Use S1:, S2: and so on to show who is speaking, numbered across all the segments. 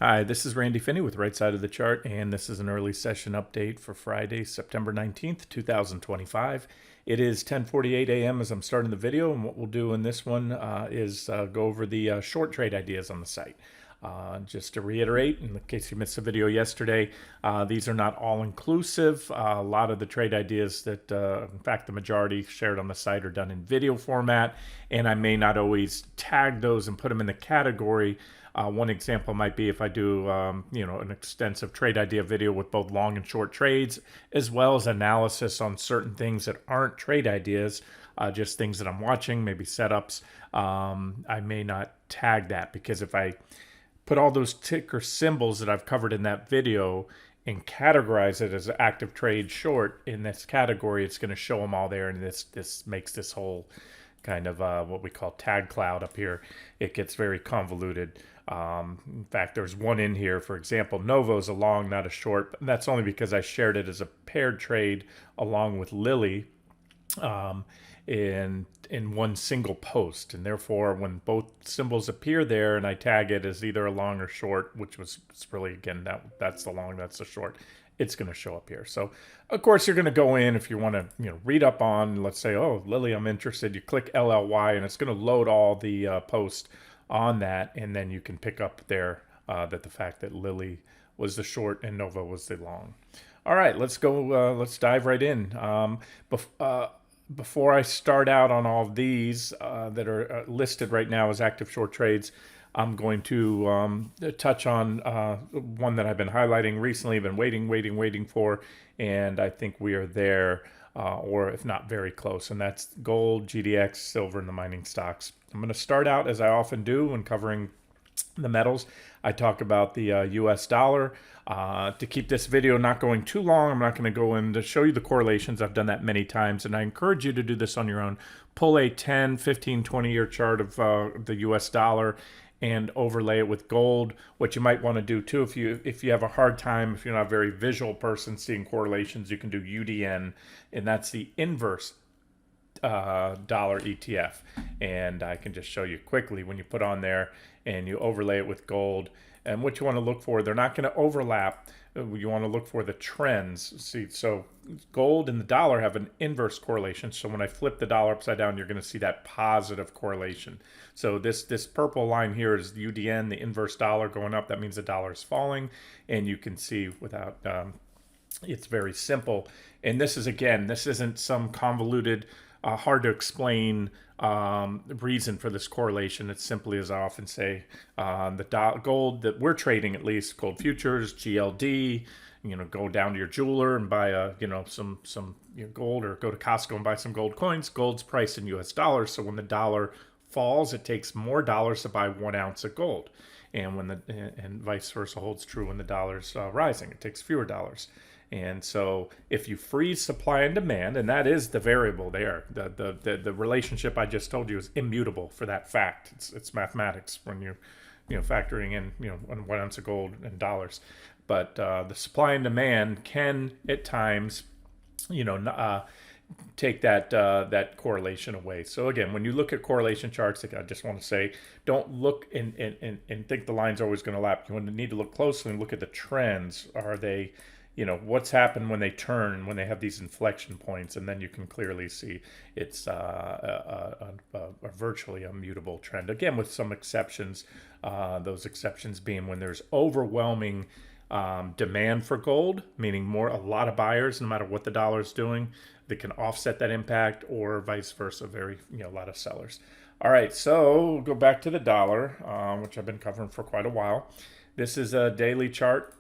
S1: Hi, this is Randy Finney with Right Side of the Chart, and this is an early session update for Friday, September 19th, 2025. It is 10:48 a.m. as I'm starting the video, and what we'll do in this one is go over the short trade ideas on the site. Just to reiterate, in case you missed the video yesterday, these are not all inclusive. A lot of the trade ideas that, in fact, the majority shared on the site are done in video format, and I may not always tag those and put them in the category. One example might be if I do, an extensive trade idea video with both long and short trades, as well as analysis on certain things that aren't trade ideas, just things that I'm watching, maybe setups. I may not tag that because if I put all those ticker symbols that I've covered in that video and categorize it as active trade short in this category, it's going to show them all there, and this makes this whole kind of what we call tag cloud up here. It gets very convoluted. In fact, there's one in here, for example, Novo's a long, not a short. But that's only because I shared it as a paired trade along with Lilly in one single post, and therefore when both symbols appear there and I tag it as either a long or short, which was really, again, that's the long, that's the short, it's going to show up here. So of course you're going to go in if you want to read up on, let's say, oh, Lilly, I'm interested. You click LLY and it's going to load all the posts on that, and then you can pick up there that the fact that Lilly was the short and Nova was the long. All right, let's go. Let's dive right in. Before I start out on all of these that are listed right now as active short trades, I'm going to touch on one that I've been highlighting recently, been waiting for, and I think we are there, or if not very close, and that's gold, GDX, silver, and the mining stocks. I'm going to start out, as I often do when covering the metals. I talk about the US dollar. To keep this video not going too long, I'm not going to go in to show you the correlations. I've done that many times, and I encourage you to do this on your own. Pull a 10, 15, 20-year chart of the US dollar and overlay it with gold. What you might want to do too, if you have a hard time, if you're not a very visual person seeing correlations, you can do UDN, and that's the inverse dollar ETF. And I can just show you quickly when you put on there and you overlay it with gold. And what you want to look for, they're not going to overlap. You want to look for the trends. See, so gold and the dollar have an inverse correlation. So when I flip the dollar upside down, you're going to see that positive correlation. So this purple line here is the UDN, the inverse dollar going up. That means the dollar is falling. And you can see without, it's very simple. And this is, again, this isn't some convoluted, hard to explain reason for this correlation. It's simply, as I often say, the gold that we're trading, at least gold futures, GLD. Go down to your jeweler and buy some gold, or go to Costco and buy some gold coins. Gold's priced in US dollars, so when the dollar falls, it takes more dollars to buy 1 ounce of gold, and and vice versa holds true when the dollar's rising. It takes fewer dollars. And so if you freeze supply and demand, and that is the variable there, the relationship I just told you is immutable for that fact. It's mathematics when you're factoring in 1 ounce of gold in dollars. But the supply and demand can at times take that correlation away. So again, when you look at correlation charts, I just want to say, don't look and think the lines are always going to lap. You need to look closely and look at the trends. Are they, what's happened when they turn, when they have these inflection points, and then you can clearly see it's a virtually immutable trend. Again, with some exceptions, those exceptions being when there's overwhelming demand for gold, meaning a lot of buyers, no matter what the dollar is doing, that can offset that impact, or vice versa, a lot of sellers. All right, so we'll go back to the dollar, which I've been covering for quite a while. This is a daily chart.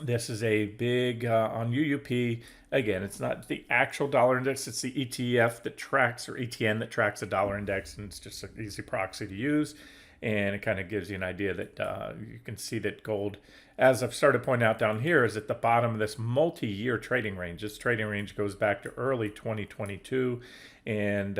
S1: This is a big on UUP. Again, it's not the actual dollar index, it's the ETF that tracks, or ETN that tracks the dollar index, and it's just an easy proxy to use. And it kind of gives you an idea that you can see that gold, as I've started pointing out down here, is at the bottom of this multi-year trading range. This trading range goes back to early 2022, and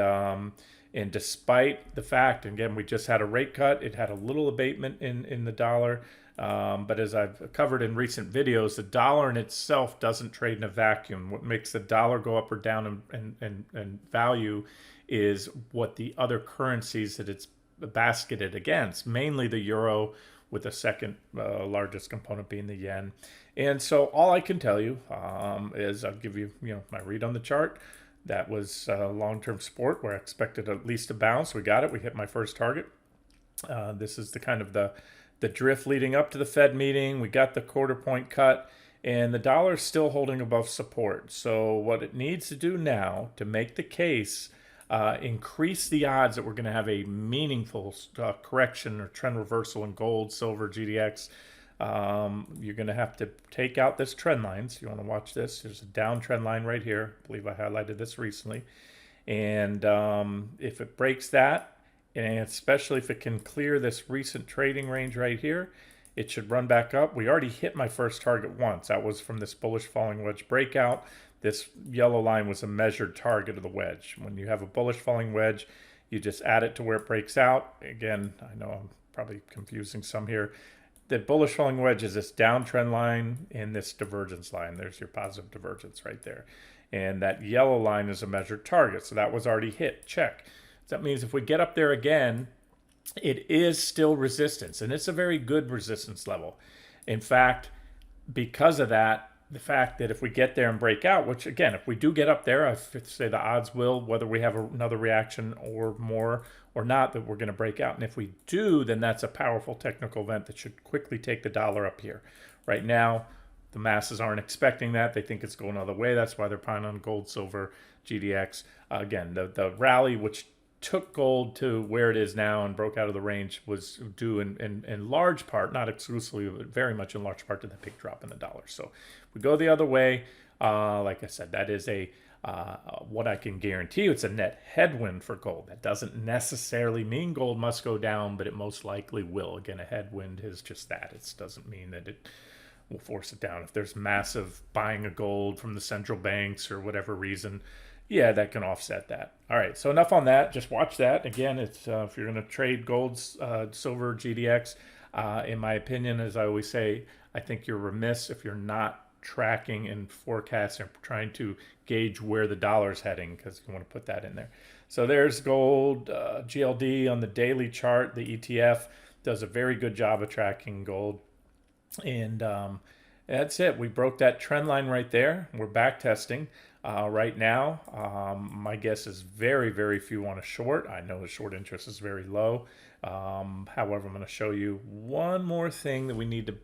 S1: despite the fact, again, we just had a rate cut, it had a little abatement in the dollar. But as I've covered in recent videos, the dollar in itself doesn't trade in a vacuum. What makes the dollar go up or down in value is what the other currencies that it's basketed against, mainly the euro, with the second largest component being the yen. And so all I can tell you is I'll give you, my read on the chart. That was long-term support where I expected at least a bounce. We got it. We hit my first target. This is the kind of the drift leading up to the Fed meeting. We got the quarter point cut, and the dollar is still holding above support. So what it needs to do now to make the case, increase the odds that we're going to have a meaningful correction or trend reversal in gold, silver, GDX. You're going to have to take out this trend line. So you want to watch this. There's a downtrend line right here. I believe I highlighted this recently. And if it breaks that, and especially if it can clear this recent trading range right here, it should run back up. We already hit my first target once. That was from this bullish falling wedge breakout. This yellow line was a measured target of the wedge. When you have a bullish falling wedge, you just add it to where it breaks out. Again, I know I'm probably confusing some here. The bullish falling wedge is this downtrend line and this divergence line. There's your positive divergence right there. And that yellow line is a measured target. So that was already hit. Check. So that means if we get up there again, it is still resistance. And it's a very good resistance level. In fact, because of that, the fact that if we get there and break out, which again, if we do get up there, I say the odds will, whether we have another reaction or more or not, that we're going to break out. And if we do, then that's a powerful technical event that should quickly take the dollar up here. Right now, the masses aren't expecting that. They think it's going the other way. That's why they're piling on gold, silver, GDX. Again, the rally, which took gold to where it is now and broke out of the range, was due in large part, not exclusively, but very much in large part to the big drop in the dollar. So if we go the other way, like I said, that is what I can guarantee you, it's a net headwind for gold. That doesn't necessarily mean gold must go down, but it most likely will. Again, a headwind is just that. It doesn't mean that it will force it down. If there's massive buying of gold from the central banks or whatever reason, yeah, that can offset that. All right, so enough on that. Just watch that. Again, it's if you're going to trade gold, silver, GDX, in my opinion, as I always say, I think you're remiss if you're not tracking and forecasting, trying to gauge where the dollar's heading, because you want to put that in there. So there's gold, GLD on the daily chart. The ETF does a very good job of tracking gold. And that's it. We broke that trend line right there. We're back testing. Right now, my guess is very, very few want to short. I know the short interest is very low. However, I'm going to show you one more thing that we need to,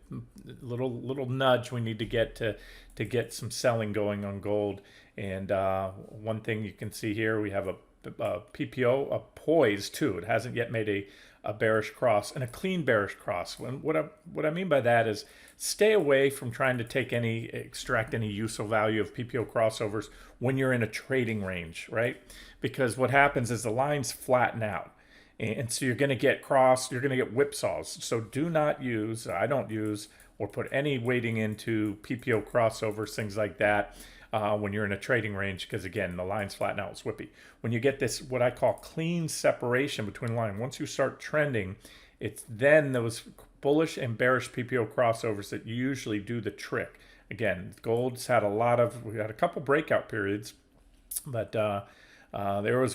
S1: little nudge we need to get some selling going on gold. And one thing you can see here, we have a PPO, a poise too. It hasn't yet made a bearish cross, and a clean bearish cross. What I mean by that is stay away from trying to extract any useful value of PPO crossovers when you're in a trading range, right? Because what happens is the lines flatten out. And so you're going to get you're going to get whipsaws. So do not use, I don't use or put any weighting into PPO crossovers, things like that, when you're in a trading range, because again, the lines flatten out, it's whippy. When you get this, what I call clean separation between line, once you start trending, it's then those bullish and bearish PPO crossovers that usually do the trick. Again, gold's had we had a couple breakout periods, but there was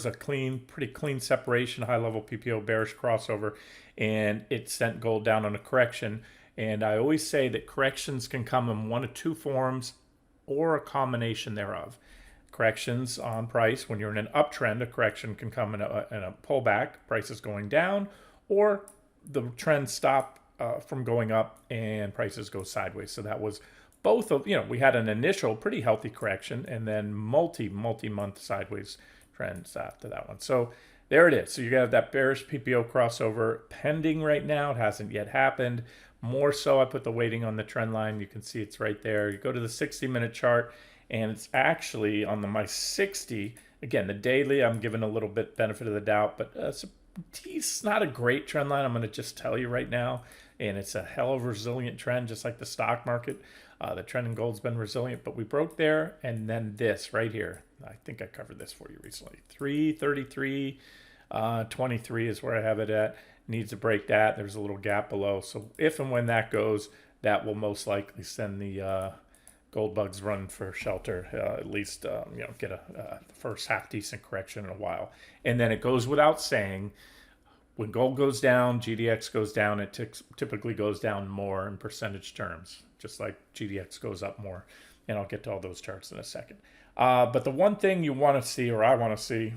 S1: a pretty clean separation, high level PPO bearish crossover, and it sent gold down on a correction. And I always say that corrections can come in one of two forms or a combination thereof. Corrections on price, when you're in an uptrend, a correction can come in a pullback, prices going down, or the trend stop from going up and prices go sideways. So that was both of, we had an initial pretty healthy correction and then multi-month sideways trends after that one. So there it is. So you got that bearish PPO crossover pending right now. It hasn't yet happened. More so, I put the weighting on the trend line. You can see it's right there. You go to the 60-minute chart, and it's actually on my 60. Again, the daily, I'm giving a little bit benefit of the doubt, but it's not a great trend line. I'm going to just tell you right now, and it's a hell of a resilient trend, just like the stock market. The trend in gold's been resilient, but we broke there, and then this right here. I think I covered this for you recently. 333.23 is where I have it at. Needs to break that. There's a little gap below. So if and when that goes, that will most likely send the gold bugs run for shelter, at least get a first half decent correction in a while. And then it goes without saying, When gold goes down, GDX goes down. It typically goes down more in percentage terms, just like GDX goes up more. And I'll get to all those charts in a second. But the one thing you want to see, or I want to see,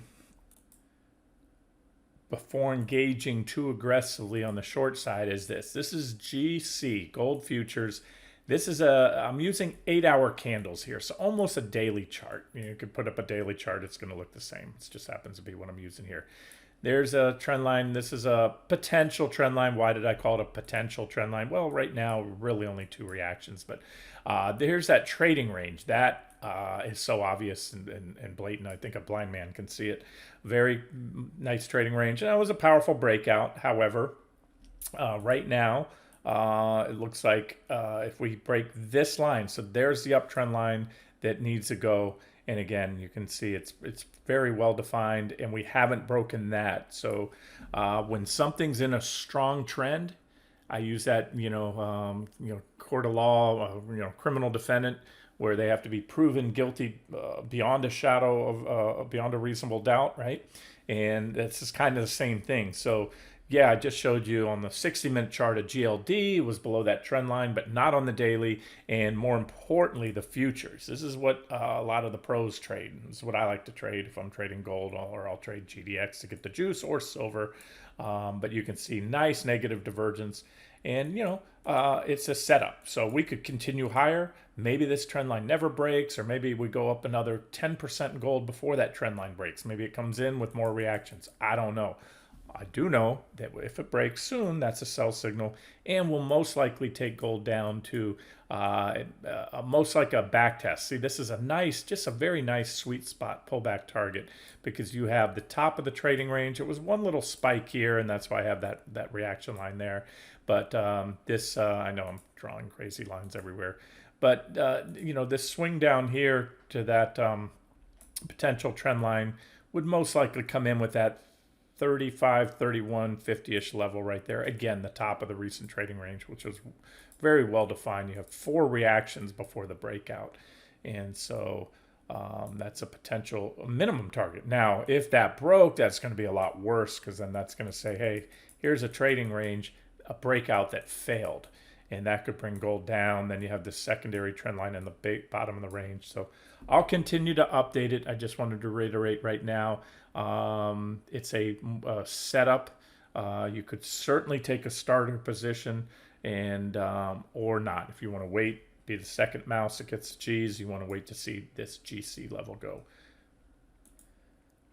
S1: before engaging too aggressively on the short side is this. This is GC, gold futures. This is I'm using 8-hour candles here, so almost a daily chart. You could put up a daily chart, it's going to look the same. It just happens to be what I'm using here. There's a trend line. This is a potential trend line. Why did I call it a potential trend line? Well, right now, really only 2 reactions, but there's that trading range. That is so obvious and blatant. I think a blind man can see it. Very nice trading range. And that was a powerful breakout. However, right now, it looks like if we break this line, so there's the uptrend line that needs to go. And again, you can see it's very well defined, and we haven't broken that. So when something's in a strong trend, I use that court of law, criminal defendant, where they have to be proven guilty beyond a shadow of beyond a reasonable doubt, right? And that's just kind of the same thing. So yeah, I just showed you on the 60-minute chart a GLD was below that trend line, but not on the daily. And more importantly, the futures. This is what a lot of the pros trade. This is what I like to trade if I'm trading gold, or I'll trade GDX to get the juice, or silver. But you can see nice negative divergence. And, it's a setup. So we could continue higher. Maybe this trend line never breaks, or maybe we go up another 10% in gold before that trend line breaks. Maybe it comes in with more reactions. I don't know. I do know that if it breaks soon, that's a sell signal, and will most likely take gold down to most like a back test. See, this is just a very nice sweet spot pullback target, because you have the top of the trading range. It was one little spike here, and that's why I have that reaction line there. But this, I know I'm drawing crazy lines everywhere, but this swing down here to that potential trend line would most likely come in with that 35, 31, 50-ish level right there. Again, the top of the recent trading range, which is very well defined. You have 4 reactions before the breakout. And so that's a potential minimum target. Now, if that broke, that's going to be a lot worse, because then that's going to say, hey, here's a trading range, a breakout that failed. And that could bring gold down. Then you have this secondary trend line in the bottom of the range. So I'll continue to update it. I just wanted to reiterate right now, it's a setup. You could certainly take a starter position, and or not. If you want to wait, be the second mouse that gets the G's, you want to wait to see this GC level go.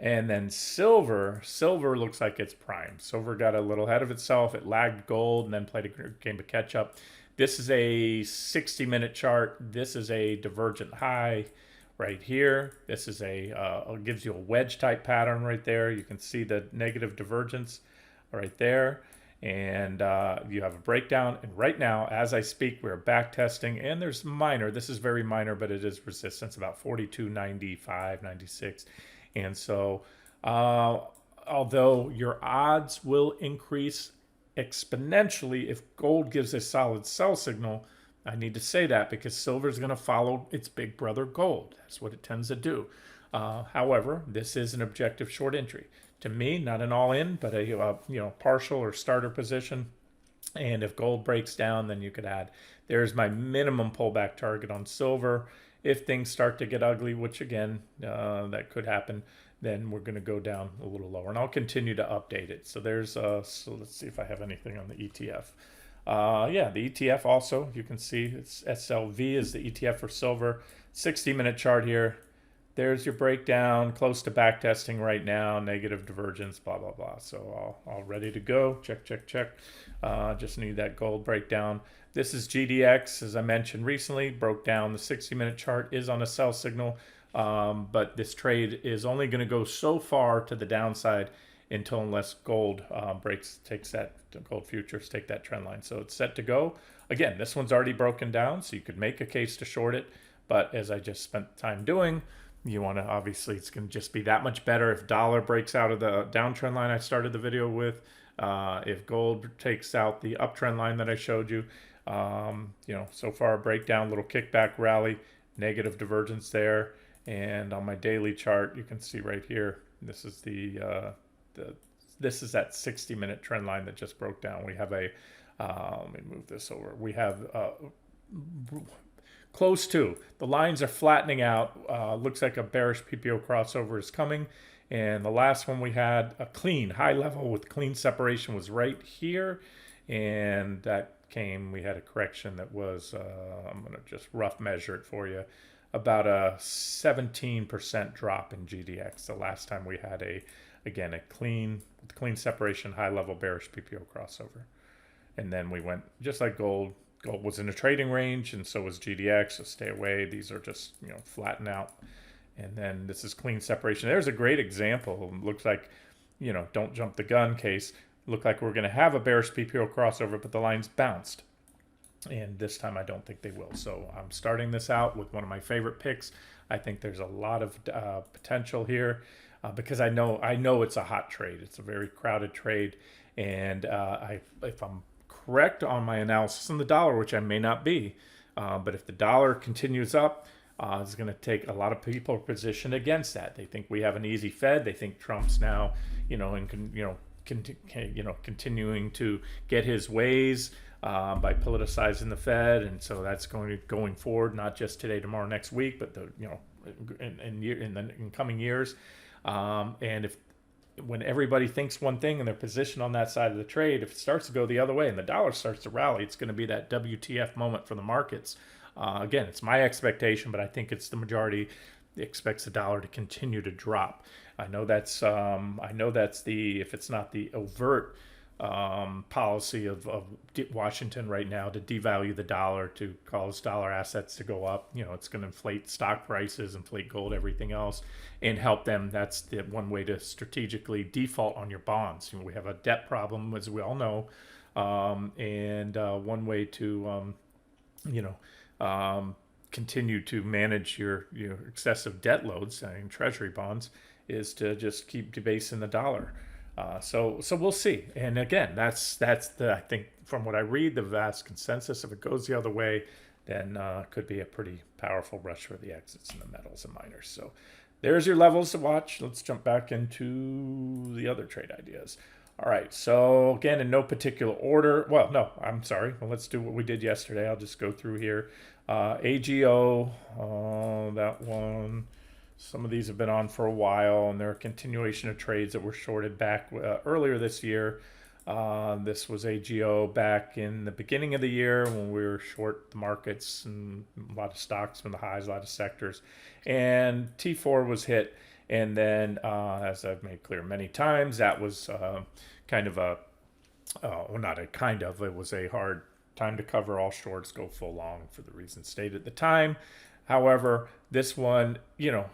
S1: And then silver looks like it's primed. Silver got a little ahead of itself. It lagged gold and then played a game of catch up. This is a 60-minute chart. This is a divergent high right here. This is gives you a wedge type pattern right there. You can see the negative divergence right there. And you have a breakdown. And right now, as I speak, we're back testing. And there's minor. This is very minor, but it is resistance, about 42.95, 96. And so, although your odds will increase exponentially if gold gives a solid sell signal, I need to say that because silver is going to follow its big brother gold. That's what it tends to do. However, this is an objective short entry. To me, not an all-in, but a partial or starter position. And if gold breaks down, then you could add. There's my minimum pullback target on silver. If things start to get ugly, which again, that could happen, then we're going to go down a little lower. And I'll continue to update it. So there's, so let's see if I have anything on the ETF. Yeah, the ETF also, you can see it's SLV is the ETF for silver. 60-minute chart here. There's your breakdown, close to back testing right now, negative divergence, blah, blah, blah. So all ready to go. Check, check, check. Just need that gold breakdown. This is GDX, as I mentioned recently, broke down. The 60-minute chart is on a sell signal, but this trade is only going to go so far to the downside unless gold takes that, gold futures take that trend line. So it's set to go. Again, this one's already broken down, so you could make a case to short it. But as I just spent time doing, you want to, obviously, it's going to just be that much better if dollar breaks out of the downtrend line I started the video with. If gold takes out the uptrend line that I showed you. So far a breakdown, little kickback rally, negative divergence there. And on my daily chart, you can see right here, this is the this is that 60-minute trend line that just broke down. We have a let me move this over. We have close to. The lines are flattening out. Looks like a bearish PPO crossover is coming. And the last one we had, a clean, high level with clean separation, was right here. And that came, we had a correction that was, I'm going to just rough measure it for you, about a 17% drop in GDX. The last time we had again, a clean separation, high level bearish PPO crossover. And then we went just like gold. Gold was in a trading range, and so was GDX, so stay away. These are just, flatten out. And then this is clean separation. There's a great example. It looks like, don't jump the gun case. Looked like we're going to have a bearish PPO crossover, but the lines bounced. And this time I don't think they will. So I'm starting this out with one of my favorite picks. I think there's a lot of potential here because I know it's a hot trade. It's a very crowded trade. And if I'm correct on my analysis on the dollar, which I may not be, but if the dollar continues up, it's going to take a lot of people positioned against that. They think we have an easy Fed. They think Trump's now, continuing to get his ways by politicizing the Fed, and so that's going forward, not just today, tomorrow, next week, but in coming years. And when everybody thinks one thing and they're positioned on that side of the trade, if it starts to go the other way and the dollar starts to rally, it's going to be that WTF moment for the markets. Again, it's my expectation, but I think it's the majority expects the dollar to continue to drop. I know that's if it's not the overt policy of Washington right now to devalue the dollar, to cause dollar assets to go up. It's going to inflate stock prices, inflate gold, everything else, and help them. That's the one way to strategically default on your bonds. We have a debt problem, as we all know, and one way to continue to manage your excessive debt loads in treasury bonds is to just keep debasing the dollar. So we'll see. And again, that's I think from what I read, the vast consensus. If it goes the other way, then could be a pretty powerful rush for the exits in the metals and miners. So there's your levels to watch. Let's jump back into the other trade ideas. All right. So again, in no particular order. Well, no, I'm sorry. Well, let's do what we did yesterday. I'll just go through here. AGO, that one. Some of these have been on for a while, and they're a continuation of trades that were shorted back earlier this year. This was AGO back in the beginning of the year when we were short the markets and a lot of stocks from the highs, a lot of sectors. And T4 was hit. And then, as I've made clear many times, that was it was a hard time to cover. All shorts go full long for the reasons stated at the time. However, this one,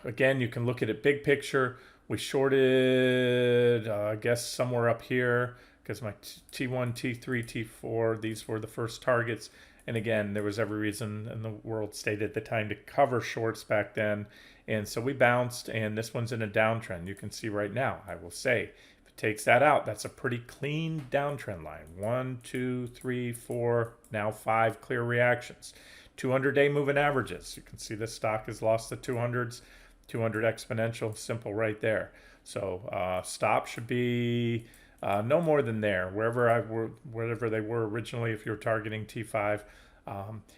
S1: again, you can look at it big picture. We shorted, I guess, somewhere up here because my T1, T3, T4, these were the first targets. And again, there was every reason in the world stated at the time to cover shorts back then. And so we bounced, and this one's in a downtrend. You can see right now, I will say, if it takes that out, that's a pretty clean downtrend line. 1, 2, 3, 4, now 5 clear reactions. 200-day moving averages. You can see this stock has lost the 200s, 200 exponential, simple right there. So stop should be no more than there, wherever they were originally. If you're targeting T5,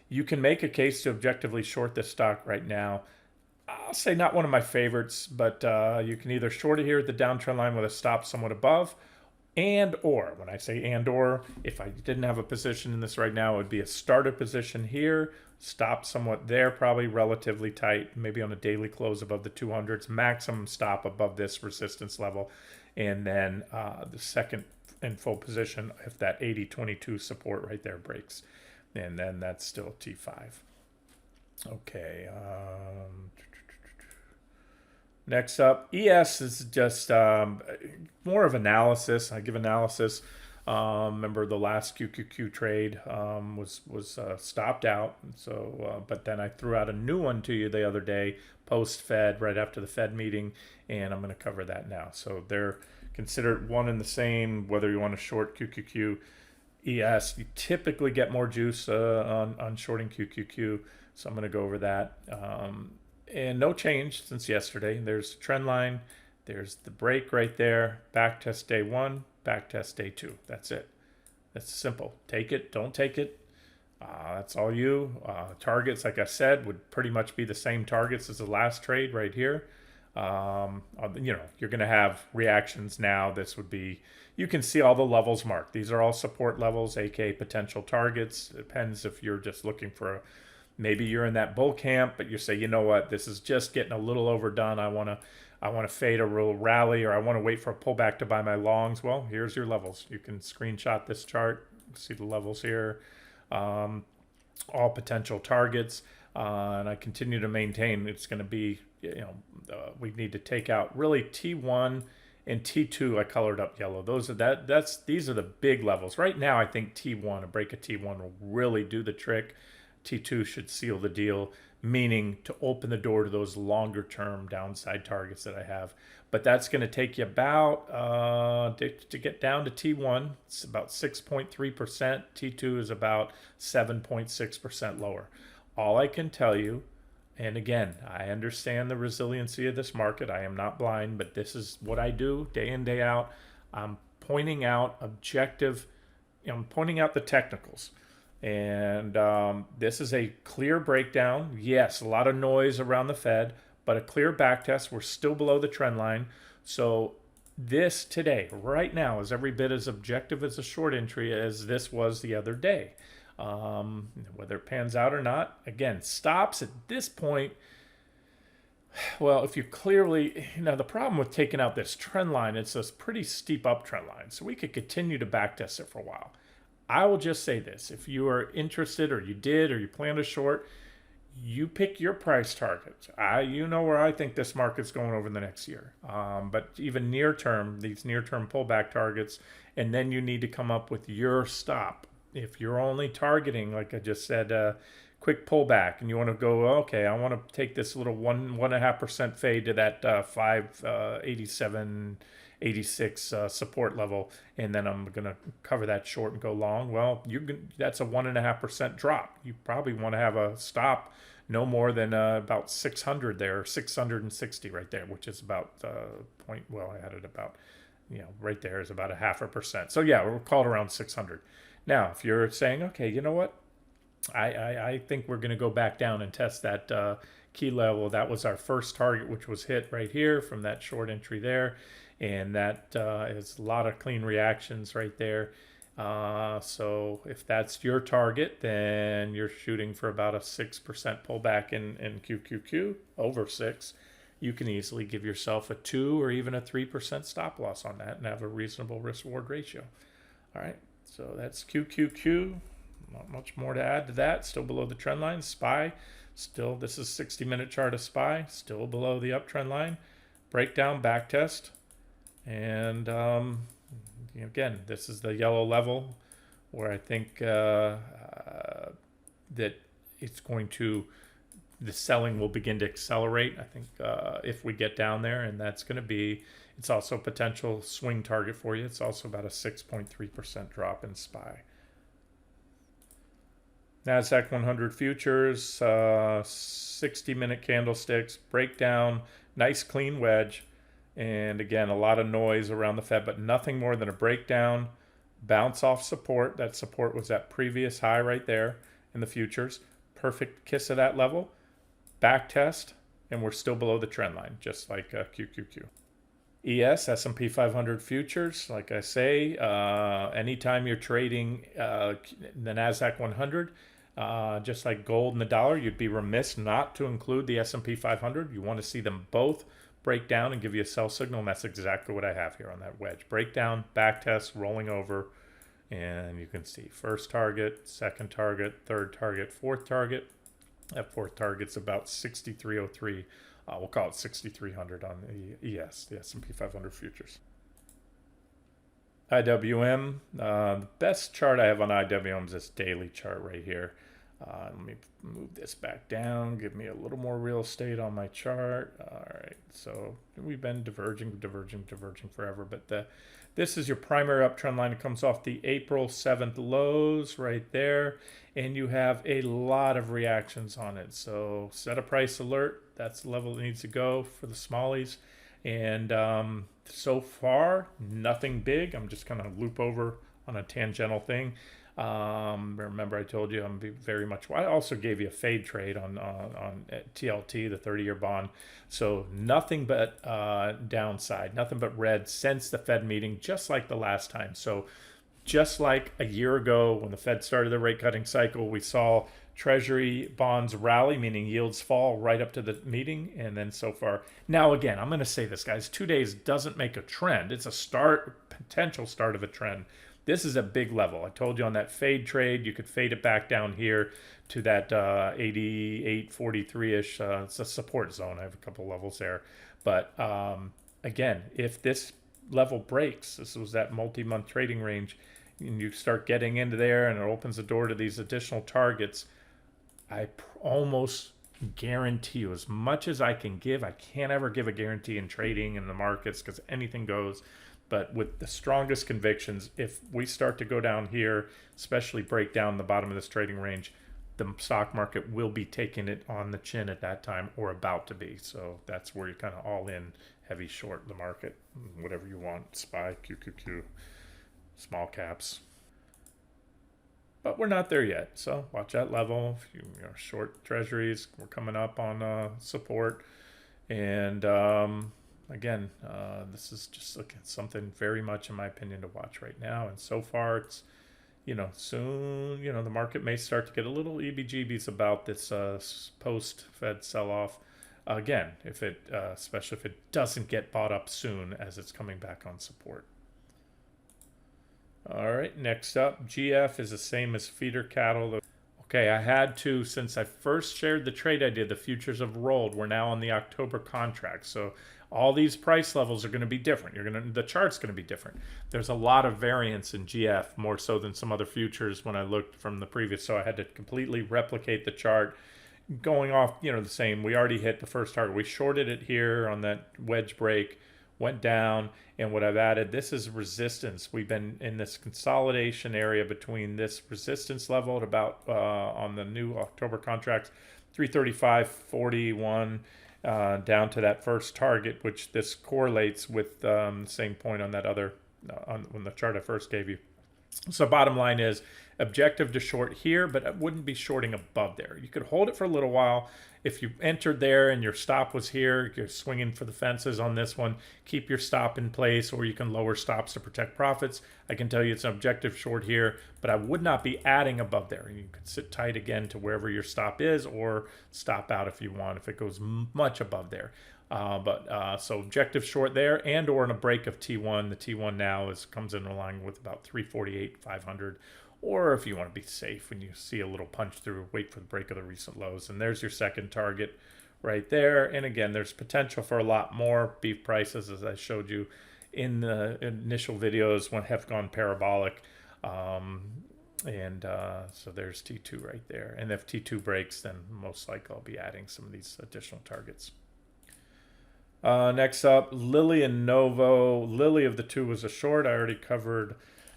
S1: you can make a case to objectively short this stock right now. I'll say not one of my favorites, but you can either short it here at the downtrend line with a stop somewhat above, and/or, when I say and/or, if I didn't have a position in this right now, it would be a starter position here, stop somewhat there, probably relatively tight, maybe on a daily close above the 200s, maximum stop above this resistance level, and then the second and full position if that 80-22 support right there breaks, and then that's still T5. Okay. Next up, ES is just more of analysis. I give analysis. Remember the last QQQ trade was stopped out. So, but then I threw out a new one to you the other day, post Fed, right after the Fed meeting, and I'm going to cover that now. So they're considered one and the same. Whether you want to short QQQ, ES, you typically get more juice on shorting QQQ. So I'm going to go over that. And no change since yesterday. There's a trend line. There's the break right there. Back test day 1, back test day 2. That's it. That's simple. Take it, don't take it. That's all you. Targets, like I said, would pretty much be the same targets as the last trade right here. You're going to have reactions now. This would be, you can see all the levels marked. These are all support levels, aka potential targets. Depends if you're just looking for maybe you're in that bull camp, but you say, you know what, this is just getting a little overdone. I want to fade a real rally, or I want to wait for a pullback to buy my longs. Well, here's your levels. You can screenshot this chart, see the levels here, all potential targets, and I continue to maintain it's going to be, we need to take out really T1 and T2. I colored up yellow. These are the big levels right now. I think T1, a break of T1 will really do the trick. T2 should seal the deal, meaning to open the door to those longer term downside targets that I have. But that's going to take you about, to get down to T1, it's about 6.3%. T2 is about 7.6% lower. All I can tell you, and again, I understand the resiliency of this market. I am not blind, but this is what I do day in, day out. I'm pointing out objective, I'm pointing out the technicals. And this is a clear breakdown. Yes, a lot of noise around the Fed, but a clear back test. We're still below the trend line. So this today, right now, is every bit as objective as a short entry as this was the other day. Whether it pans out or not, again, stops at this point. Well, if you clearly, the problem with taking out this trend line, it's a pretty steep uptrend line. So we could continue to backtest it for a while. I will just say this. If you are interested, or you plan to short, you pick your price targets. You know where I think this market's going over the next year. But even near term, these near term pullback targets, and then you need to come up with your stop. If you're only targeting, like I just said, quick pullback, and you want to go, okay, I want to take this little 1.5% fade to that 587.86 support level, and then I'm going to cover that short and go long. Well, that's a 1.5% drop. You probably want to have a stop no more than about 600 there, 660 right there, which is about I had it about, right there is about 0.5%. So yeah, we're called around 600. Now, if you're saying, okay, you know what, I think we're going to go back down and test that key level. That was our first target, which was hit right here from that short entry there. And that is a lot of clean reactions right there. So if that's your target, then you're shooting for about a 6% pullback in QQQ, over 6. You can easily give yourself a 2 or even a 3% stop loss on that and have a reasonable risk-reward ratio. All right, so that's QQQ. Not much more to add to that. Still below the trend line. SPY, still, this is 60-minute chart of SPY, still below the uptrend line. Breakdown, back test. And again, this is the yellow level where I think that it's going to, the selling will begin to accelerate. I think if we get down there, and that's going to be, it's also a potential swing target for you. It's also about a 6.3% drop in SPY. NASDAQ 100 futures, 60-minute candlesticks, breakdown, nice clean wedge. And again, a lot of noise around the Fed, but nothing more than a breakdown, bounce off support. That support was that previous high right there in the futures. Perfect kiss of that level. Back test, and we're still below the trend line, just like QQQ. ES, S&P 500 futures, like I say, anytime you're trading the NASDAQ 100, just like gold and the dollar, you'd be remiss not to include the S&P 500. You want to see them both break down and give you a sell signal, and that's exactly what I have here on that wedge. Breakdown, back test, rolling over, and you can see first target, second target, third target, fourth target. That fourth target's about 6303. We'll call it 6300 on the ES, the S&P 500 futures. IWM, the best chart I have on IWM is this daily chart right here. Let me move this back down, give me a little more real estate on my chart. All right, so we've been diverging forever, but this is your primary uptrend line. It comes off the April 7th lows right there, and you have a lot of reactions on it. So set a price alert. That's the level it needs to go for the smallies. And so far, nothing big. I'm just going to loop over on a tangential thing. Remember, I told you I'm very much. I also gave you a fade trade on TLT, the 30-year bond. So nothing but downside, nothing but red since the Fed meeting, just like the last time. So just like a year ago when the Fed started the rate cutting cycle, we saw Treasury bonds rally, meaning yields fall right up to the meeting. And then so far, now again, I'm going to say this, guys, 2 days doesn't make a trend. It's a potential start of a trend. This is a big level. I told you on that fade trade, you could fade it back down here to that 88.43-ish. It's a support zone. I have a couple levels there. But again, if this level breaks, this was that multi-month trading range, and you start getting into there and it opens the door to these additional targets, I almost guarantee you, as much as I can give, I can't ever give a guarantee in trading in the markets because anything goes. But with the strongest convictions, if we start to go down here, especially break down the bottom of this trading range, the stock market will be taking it on the chin at that time, or about to be. So that's where you're kind of all in, heavy short the market, whatever you want, SPY, QQQ, small caps. But we're not there yet, so watch that level. If you are short treasuries, we're coming up on support. And again, this is just something very much, in my opinion, to watch right now. And so far, it's, soon, the market may start to get a little EBGBs about this post-Fed sell-off. Again, especially if it doesn't get bought up soon as it's coming back on support. All right, next up, GF is the same as feeder cattle. Okay, I had to, since I first shared the trade idea, the futures have rolled. We're now on the October contract. So all these price levels are going to be different. The chart's going to be different. There's a lot of variance in GF, more so than some other futures when I looked from the previous. So I had to completely replicate the chart. Going off, the same. We already hit the first target. We shorted it here on that wedge break, went down, and what I've added, this is resistance. We've been in this consolidation area between this resistance level at about, on the new October contracts, 335.41 down to that first target, which this correlates with the same point on that other, on the chart I first gave you. So bottom line is objective to short here, but I wouldn't be shorting above there. You could hold it for a little while. If you entered there and your stop was here, you're swinging for the fences on this one, keep your stop in place, or you can lower stops to protect profits. I can tell you it's an objective short here, but I would not be adding above there. You could sit tight again to wherever your stop is, or stop out if you want, if it goes much above there. So objective short there, and or in a break of T1. The T1 now comes in line with about 348.500. Or if you want to be safe, when you see a little punch through, wait for the break of the recent lows. And there's your second target right there. And again, there's potential for a lot more. Beef prices, as I showed you in the initial videos, have gone parabolic. So there's T2 right there. And if T2 breaks, then most likely I'll be adding some of these additional targets. Next up, Lilly and Novo. Lilly of the two was a short. I already covered,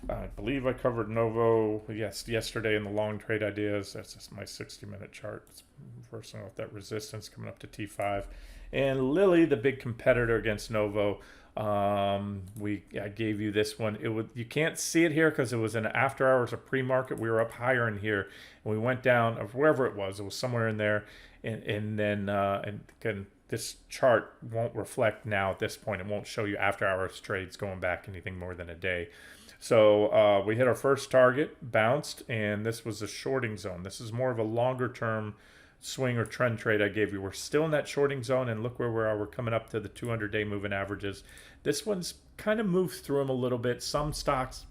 S1: I believe I covered Novo, yesterday in the long trade ideas. That's just my 60-minute chart. It's reversing off that resistance coming up to T5. And Lilly, the big competitor against Novo, I gave you this one. You can't see it here because it was in after hours of pre-market. We were up higher in here, and we went down, or wherever it was somewhere in there, and then this chart won't reflect now at this point. It won't show you after hours trades going back anything more than a day. So we hit our first target, bounced, and this was a shorting zone. This is more of a longer term swing or trend trade I gave you. We're still in that shorting zone, and look where we are. We're coming up to the 200-day moving averages. This one's kind of moved through them a little bit. Some stocks,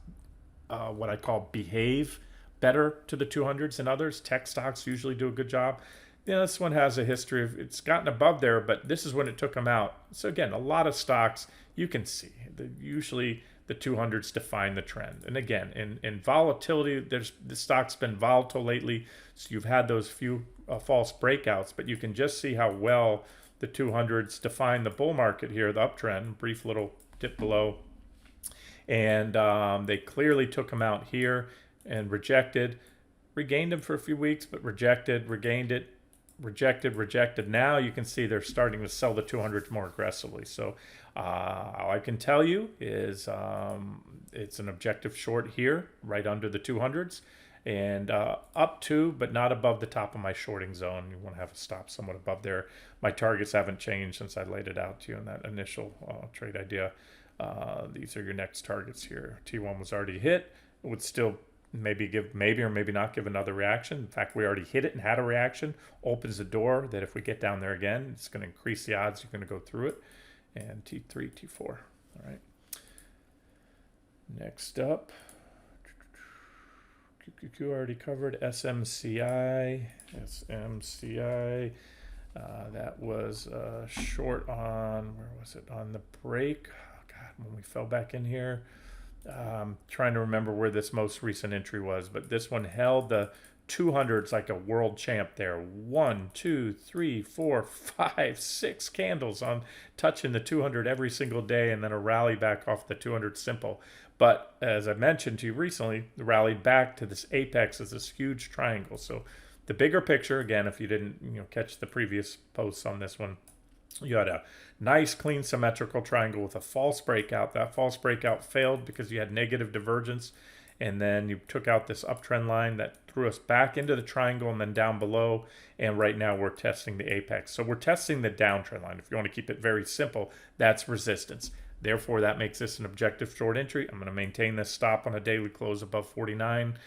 S1: what I call behave better to the 200s than others. Tech stocks usually do a good job. This one has a history of, it's gotten above there, but this is when it took them out. So again, a lot of stocks, you can see, usually the 200s define the trend. And again, in volatility, the stock's been volatile lately, so you've had those few false breakouts, but you can just see how well the 200s define the bull market here, the uptrend, brief little dip below. And they clearly took them out here and rejected, regained them for a few weeks, but rejected, regained it, rejected, rejected. Now you can see they're starting to sell the 200s more aggressively. So all I can tell you is it's an objective short here, right under the 200s, and up to, but not above the top of my shorting zone. You want to have a stop somewhat above there. My targets haven't changed since I laid it out to you in that initial trade idea. These are your next targets here. T1 was already hit. It would still maybe or maybe not give another reaction. In fact, we already hit it and had a reaction. Opens the door that if we get down there again, it's going to increase the odds you're going to go through it. And T3, T4. All right. Next up, QQQ already covered. SMCI. That was short on, where was it? On the break. Oh, God, when we fell back in here. Trying to remember where this most recent entry was, but this one held the 200s like a world champ there. 1, 2, 3, 4, 5, 6 candles on touching the 200 every single day, and then a rally back off the 200 simple. But as I mentioned to you recently, the rally back to this apex is this huge triangle. So the bigger picture, again, if you didn't catch the previous posts on this one, you had a nice, clean, symmetrical triangle with a false breakout. That false breakout failed because you had negative divergence. And then you took out this uptrend line that threw us back into the triangle and then down below. And right now we're testing the apex. So we're testing the downtrend line. If you want to keep it very simple, that's resistance. Therefore, that makes this an objective short entry. I'm going to maintain this stop on a daily close above 49.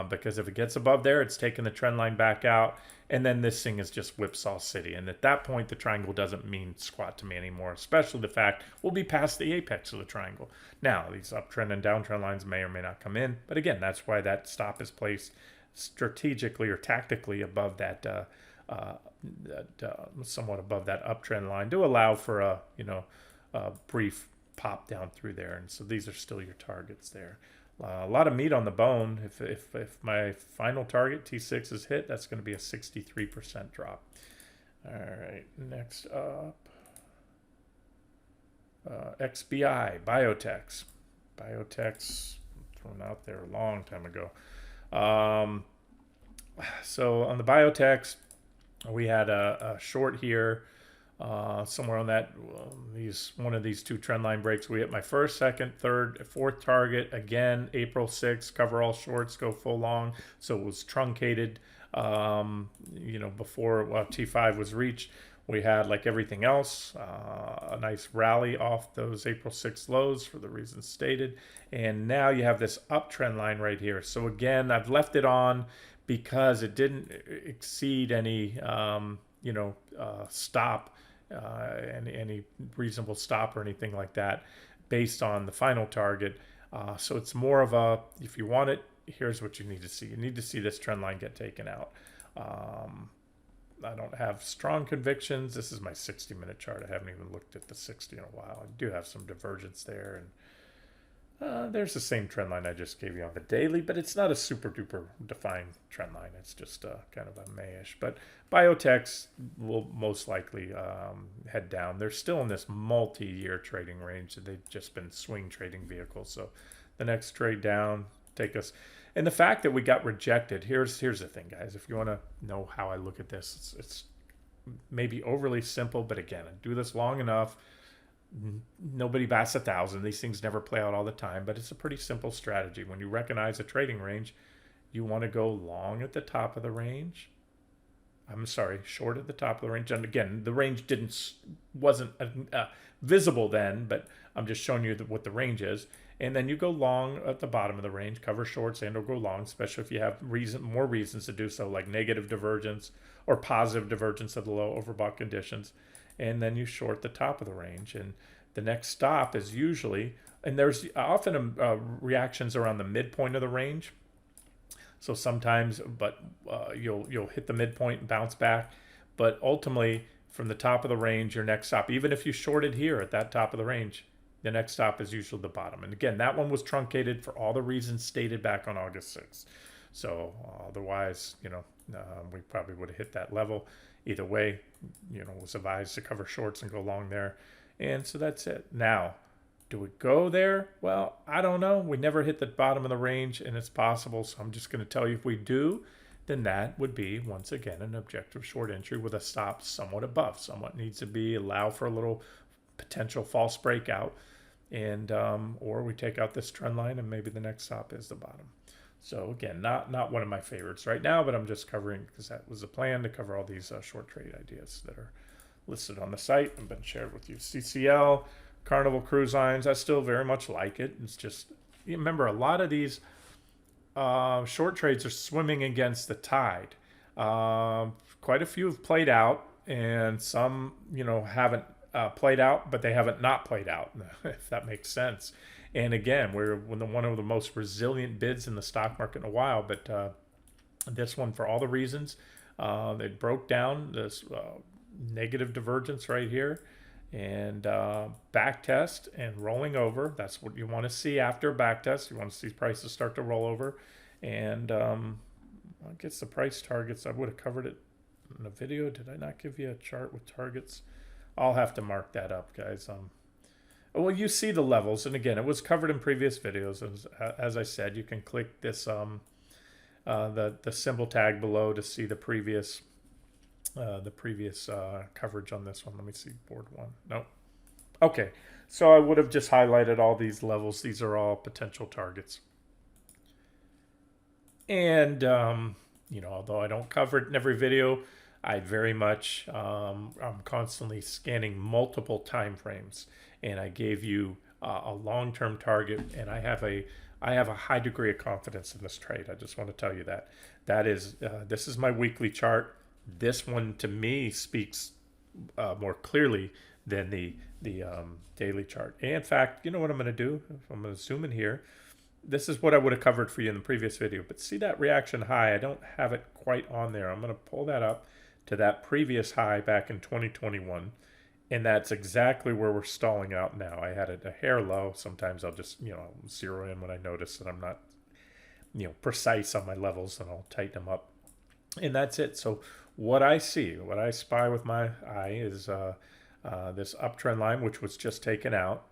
S1: Because if it gets above there, it's taking the trend line back out, and then this thing is just whipsaw city. And at that point, the triangle doesn't mean squat to me anymore, especially the fact we'll be past the apex of the triangle. Now, these uptrend and downtrend lines may or may not come in, but again, that's why that stop is placed strategically or tactically above that, somewhat above that uptrend line to allow for a brief pop down through there. And so these are still your targets there. A lot of meat on the bone. If my final target, T6, is hit, that's going to be a 63% drop. All right, next up, XBI, Biotex. Biotex, thrown out there a long time ago. So on the Biotex, we had a short here. Somewhere on that, one of these two trend line breaks, we hit my first, second, third, fourth target. Again, April 6th, cover all shorts, go full long. So it was truncated, before T5 was reached. We had, like everything else, a nice rally off those April 6th lows for the reasons stated. And now you have this uptrend line right here. So again, I've left it on because it didn't exceed any, stop. Any reasonable stop or anything like that based on the final target. So it's more of a, if you want it, here's what you need to see. You need to see this trend line get taken out. I don't have strong convictions. This is my 60-minute chart. I haven't even looked at the 60 in a while. I do have some divergence there. And there's the same trend line I just gave you on the daily, but it's not a super duper defined trend line. It's just kind of a May-ish. But Biotex will most likely head down. They're still in this multi-year trading range. They've just been swing trading vehicles. So the next trade down take us. And the fact that we got rejected, here's the thing, guys. If you want to know how I look at this, it's maybe overly simple, but again, I do this long enough. Nobody bats 1,000. These things never play out all the time, but it's a pretty simple strategy. When you recognize a trading range, you want to go long at the top of the range. Short at the top of the range. And again, the range wasn't visible then, but I'm just showing you what the range is. And then you go long at the bottom of the range, cover shorts and or go long, especially if you have more reasons to do so, like negative divergence or positive divergence of the low overbought conditions. And then you short the top of the range. And the next stop is usually, and there's often reactions around the midpoint of the range. So sometimes, but you'll hit the midpoint and bounce back. But ultimately, from the top of the range, your next stop, even if you shorted here at that top of the range, the next stop is usually the bottom. And again, that one was truncated for all the reasons stated back on August 6th. So otherwise, we probably would have hit that level. Either way, was advised to cover shorts and go long there. And so that's it. Now, do we go there? Well, I don't know. We never hit the bottom of the range, and it's possible. So I'm just going to tell you if we do, then that would be, once again, an objective short entry with a stop somewhat above. Somewhat needs to be allow for a little potential false breakout, and or we take out this trend line and maybe the next stop is the bottom. So again, not one of my favorites right now, but I'm just covering because that was the plan, to cover all these short trade ideas that are listed on the site and been shared with you. CCL, Carnival Cruise Lines, I still very much like it. It's just, you remember, a lot of these short trades are swimming against the tide. Quite a few have played out, and some, haven't played out, but they haven't not played out, if that makes sense. And again, we're one of the most resilient bids in the stock market in a while, but this one, for all the reasons, they broke down this negative divergence right here, and back test and rolling over. That's what you want to see after a back test. You want to see prices start to roll over, and I guess the price targets, I would have covered it in the video. Did I not give you a chart with targets? I'll have to mark that up, guys. Well, you see the levels, and again, it was covered in previous videos. As I said, you can click this the symbol tag below to see the previous coverage on this one. Let me see, board one. Nope. Okay, so I would have just highlighted all these levels. These are all potential targets. And although I don't cover it in every video, I very much I'm constantly scanning multiple time frames, and I gave you a long-term target, and I have a high degree of confidence in this trade. I just want to tell you that is this is my weekly chart. This one to me speaks more clearly than the daily chart. And in fact, you know what I'm going to do? I'm going to zoom in here. This is what I would have covered for you in the previous video, but see that reaction high? I don't have it quite on there. I'm going to pull that up to that previous high back in 2021, and that's exactly where we're stalling out now. I had it a hair low. Sometimes I'll just zero in when I notice that I'm not precise on my levels, and I'll tighten them up, and that's it. So what I spy with my eye is this uptrend line, which was just taken out.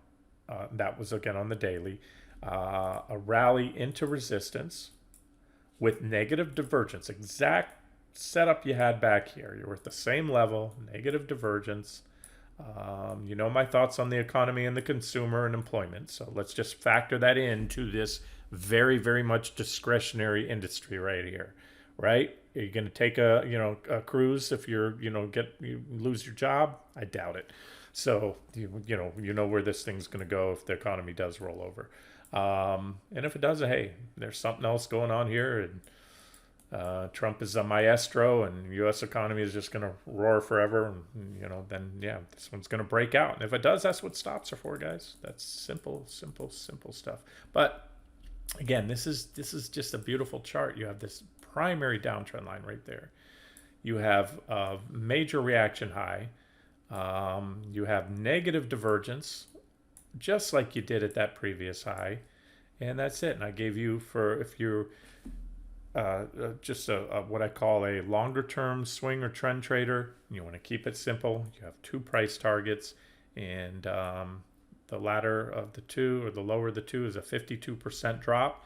S1: That was again on the daily. A rally into resistance with negative divergence, exact setup you had back here. You're at the same level, negative divergence. My thoughts on the economy and the consumer and employment. So let's just factor that into this very, very much discretionary industry right here, right? Are you going to take a cruise if you lose your job? I doubt it. So you know where this thing's going to go if the economy does roll over. And if it does, hey, there's something else going on here, and Trump is a maestro, and U.S. economy is just going to roar forever, and then this one's going to break out. And if it does, that's what stops are for, guys. That's simple stuff. But again, this is just a beautiful chart. You have this primary downtrend line right there. You have a major reaction high. You have negative divergence, just like you did at that previous high, and that's it. And I gave you, for if you're just what I call a longer term swing or trend trader, you want to keep it simple. You have two price targets, and the latter of the two, or the lower of the two, is a 52% drop.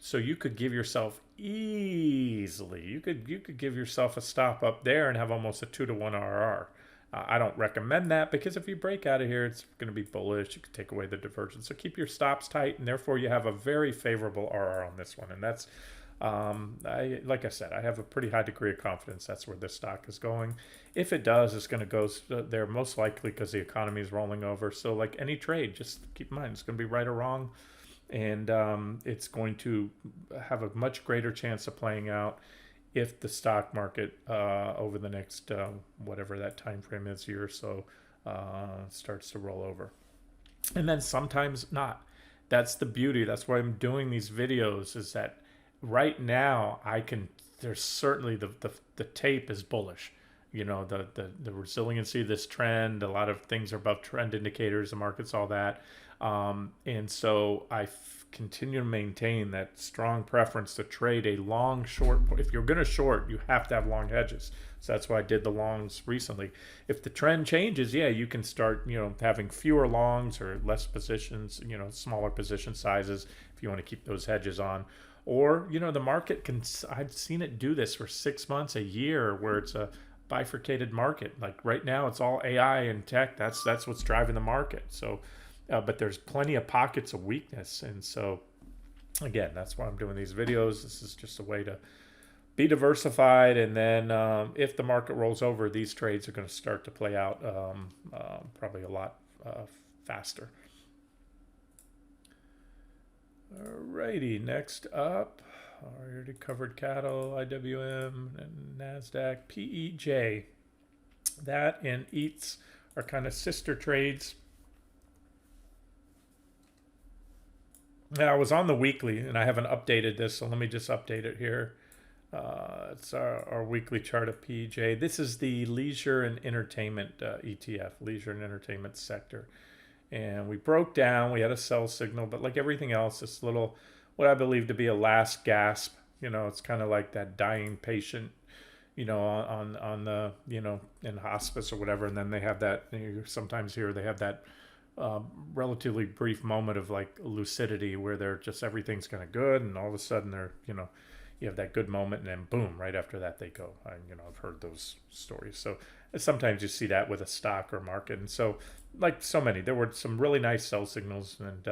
S1: So you could give yourself easily, you could give yourself a stop up there and have almost a 2-to-1 RR. I don't recommend that, because if you break out of here, it's going to be bullish. You could take away the divergence. So keep your stops tight, and therefore you have a very favorable RR on this one. And that's, like I said, I have a pretty high degree of confidence that's where this stock is going. If it does, it's going to go there most likely because the economy is rolling over. So like any trade, just keep in mind, it's going to be right or wrong. And it's going to have a much greater chance of playing out if the stock market over the next whatever that time frame is, year or so, starts to roll over. And then sometimes not. That's the beauty. That's why I'm doing these videos, is that right now there's certainly the tape is bullish. The resiliency of this trend, a lot of things are above trend indicators, the markets, all that. And so I continue to maintain that strong preference to trade a long short. If you're going to short, you have to have long hedges. So that's why I did the longs recently. If the trend changes, you can start, having fewer longs or less positions, smaller position sizes if you want to keep those hedges on. Or, you know, the market can, I've seen it do this for 6 months, a year, where it's a bifurcated market. Like right now, it's all AI and tech. That's what's driving the market. So, but there's plenty of pockets of weakness. And so, again, that's why I'm doing these videos. This is just a way to be diversified. And then if the market rolls over, these trades are going to start to play out probably a lot faster. Alrighty, next up, I already covered cattle, IWM, and NASDAQ, PEJ. That and EATS are kind of sister trades. Now, I was on the weekly, and I haven't updated this, so let me just update it here. It's our weekly chart of PEJ. This is the leisure and entertainment ETF, leisure and entertainment sector. And we broke down, we had a sell signal, but like everything else, this little, what I believe to be a last gasp, you know, it's kind of like that dying patient, you know, on the, you know, in hospice or whatever. And then they have that, you sometimes hear they have that relatively brief moment of like lucidity where they're just, everything's kind of good. And all of a sudden they're, you know, you have that good moment and then boom, right after that they go. You know, I've heard those stories. So sometimes you see that with a stock or market. And so, like so many, there were some really nice sell signals, and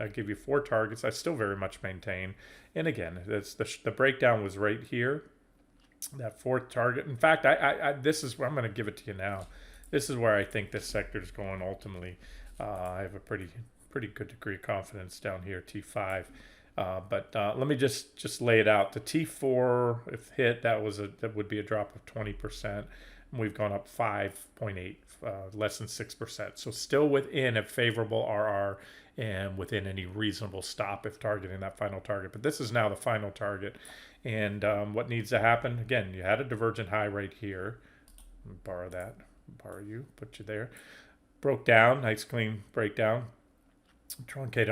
S1: I give you 4 targets. I still very much maintain. And again, it's the breakdown was right here, that 4th target. In fact, this is where I'm going to give it to you now. This is where I think this sector is going ultimately. I have a pretty good degree of confidence down here, T5. But let me just lay it out. The T4, if hit, that would be a drop of 20%. We've gone up 5.8, less than 6%. So still within a favorable RR and within any reasonable stop if targeting that final target. But this is now the final target. And what needs to happen, again, you had a divergent high right here. Let me borrow that, put you there. Broke down, nice clean breakdown. Truncated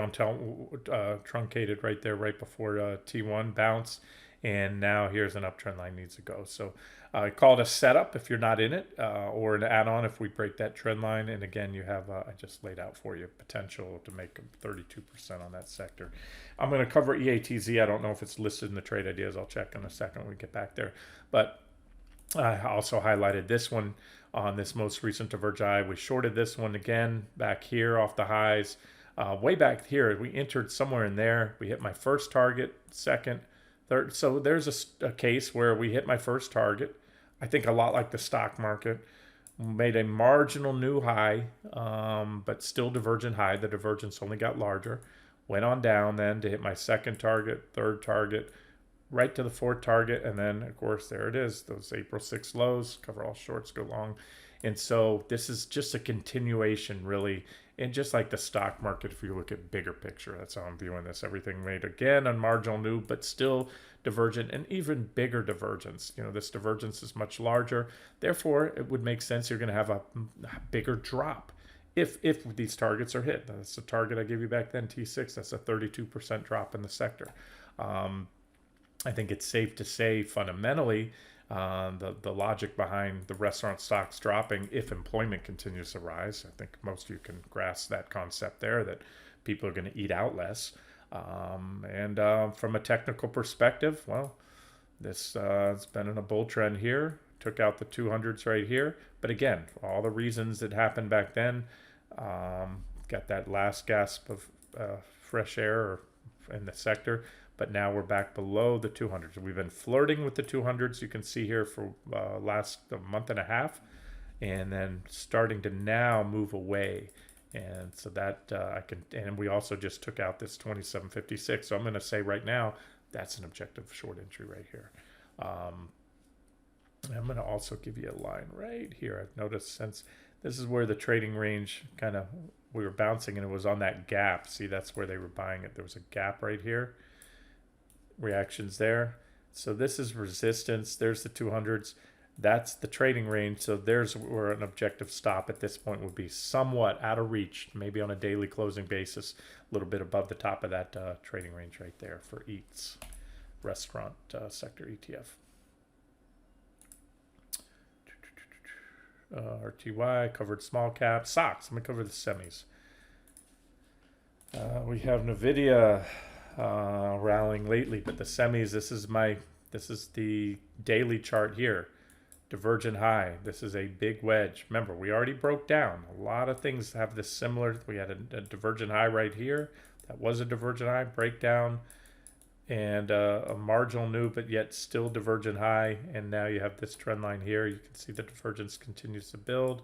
S1: right there, right before T1 bounce. And now here's an uptrend line needs to go. So I call it a setup if you're not in it, or an add-on if we break that trend line. And again, you have, I just laid out for you, potential to make 32% on that sector. I'm going to cover EATZ. I don't know if it's listed in the trade ideas. I'll check in a second when we get back there. But I also highlighted this one on this most recent diverge high. We shorted this one again back here off the highs. Way back here, we entered somewhere in there. We hit my first target, second, third. So there's a case where we hit my first target. I think a lot like the stock market. Made a marginal new high, but still divergent high. The divergence only got larger. Went on down then to hit my second target, third target, right to the 4th target. And then, of course, there it is. Those April 6 lows, cover all shorts, go long. And so this is just a continuation, really. And just like the stock market, if you look at bigger picture, that's how I'm viewing this. Everything made, again, a marginal new, but still divergent, and even bigger divergence. You know, this divergence is much larger. Therefore, it would make sense you're going to have a bigger drop if these targets are hit. That's the target I gave you back then, T6. That's a 32% drop in the sector. I think it's safe to say fundamentally the logic behind the restaurant stocks dropping if employment continues to rise. I think most of you can grasp that concept there, that people are going to eat out less. From a technical perspective, well, this has been in a bull trend here. Took out the 200s right here. But again, all the reasons that happened back then, got that last gasp of fresh air in the sector. But now we're back below the 200s. We've been flirting with the 200s. You can see here for last month and a half, and then starting to now move away. And so that and we also just took out this 2756. So I'm going to say right now, that's an objective short entry right here. I'm going to also give you a line right here. I've noticed since this is where the trading range kind of, we were bouncing and it was on that gap. See, that's where they were buying it. There was a gap right here. Reactions there. So this is resistance. There's the 200s. That's the trading range. So there's where an objective stop at this point would be somewhat out of reach, maybe on a daily closing basis, a little bit above the top of that trading range right there for EATS, restaurant sector ETF. RTY, covered small cap. SOX, let me cover the semis. We have NVIDIA. rallying lately, but the semis, this is the daily chart here. Divergent high. This is a big wedge. Remember, we already broke down. A lot of things have this similar. We had a divergent high right here. That was a divergent high breakdown, and a marginal new, but yet still divergent high. And now you have this trend line here. You can see the divergence continues to build.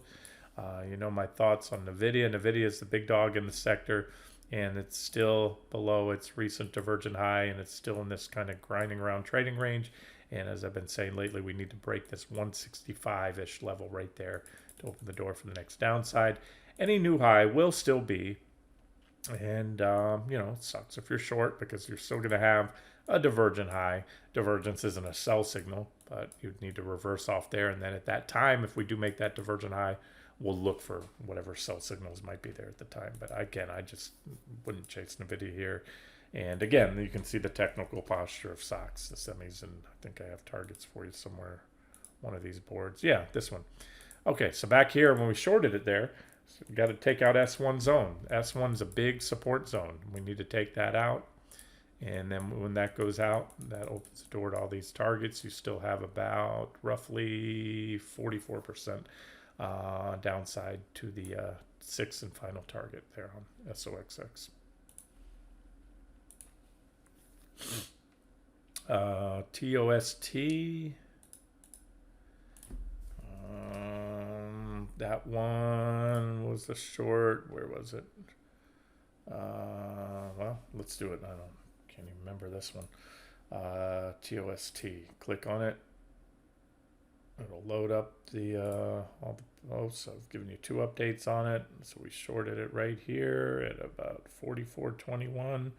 S1: You know my thoughts on NVIDIA. NVIDIA is the big dog in the sector, and it's still below its recent divergent high, and it's still in this kind of grinding around trading range. And as I've been saying lately, we need to break this 165-ish level right there to open the door for the next downside. Any new high will still be, and you know, it sucks if you're short because you're still going to have a divergent high. Divergence isn't a sell signal, but you'd need to reverse off there. And then at that time, if we do make that divergent high, we'll look for whatever sell signals might be there at the time. But again, I just wouldn't chase NVIDIA here. And again, you can see the technical posture of stocks, the semis, and I think I have targets for you somewhere, one of these boards. Yeah, this one. Okay, so back here, when we shorted it there, so we got to take out S1 zone. S1 is a big support zone. We need to take that out. And then when that goes out, that opens the door to all these targets. You still have about roughly 44% downside to the sixth and final target there on SOXX. TOST, that one was the short. Where was it? Well, let's do it. Can't even remember this one. TOST. Click on it. It'll load up the all the posts. I've given you 2 updates on it. So we shorted it right here at about 44.21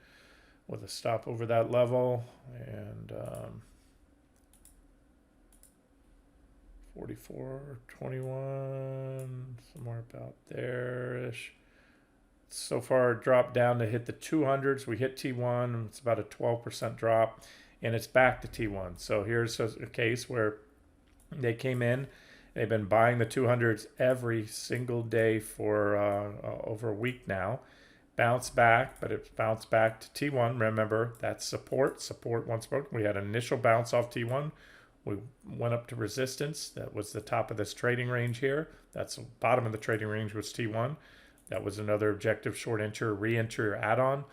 S1: with a stop over that level, and 44.21, somewhere about there-ish. So far dropped down to hit the 200s. We hit T1, it's about a 12% drop, and it's back to T1. So here's a case where they came in, they've been buying the 200s every single day for over a week now. Bounce back, but it's bounced back to T1. Remember, that's support. Support once broken. We had an initial bounce off T1. We went up to resistance. That was the top of this trading range here. That's the bottom of the trading range was T1. That was another objective short enter, re-enter, or add-on.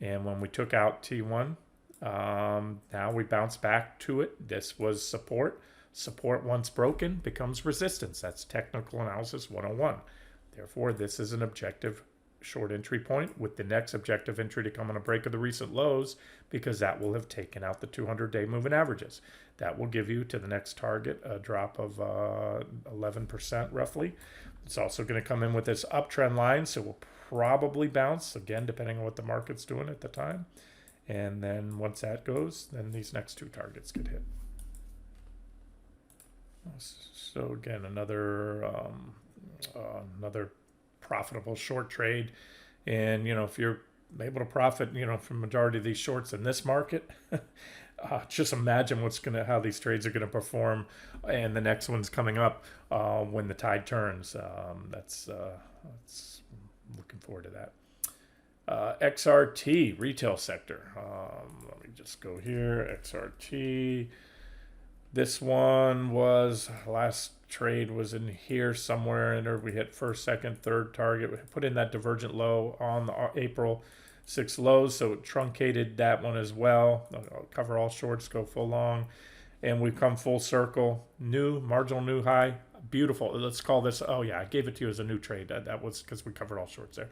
S1: And when we took out T1, now we bounce back to it. This was support. Support once broken becomes resistance. That's technical analysis 101. Therefore, this is an objective short entry point with the next objective entry to come on a break of the recent lows, because that will have taken out the 200-day moving averages. That will give you to the next target a drop of 11% roughly. It's also going to come in with this uptrend line, so we'll probably bounce again depending on what the market's doing at the time. And then once that goes, then these next 2 targets get hit. So again, another profitable short trade. And you know, if you're able to profit, you know, from majority of these shorts in this market, just imagine how these trades are gonna perform, and the next one's coming up when the tide turns. That's looking forward to that. XRT retail sector. Let me just go here. XRT. This one was, last trade was in here somewhere, and we hit first, second, third target. We put in that divergent low on the April 6 lows, so it truncated that one as well. I'll cover all shorts, go full long, and we've come full circle. New, marginal new high. Beautiful. Let's call this, oh yeah, I gave it to you as a new trade. That was because we covered all shorts there.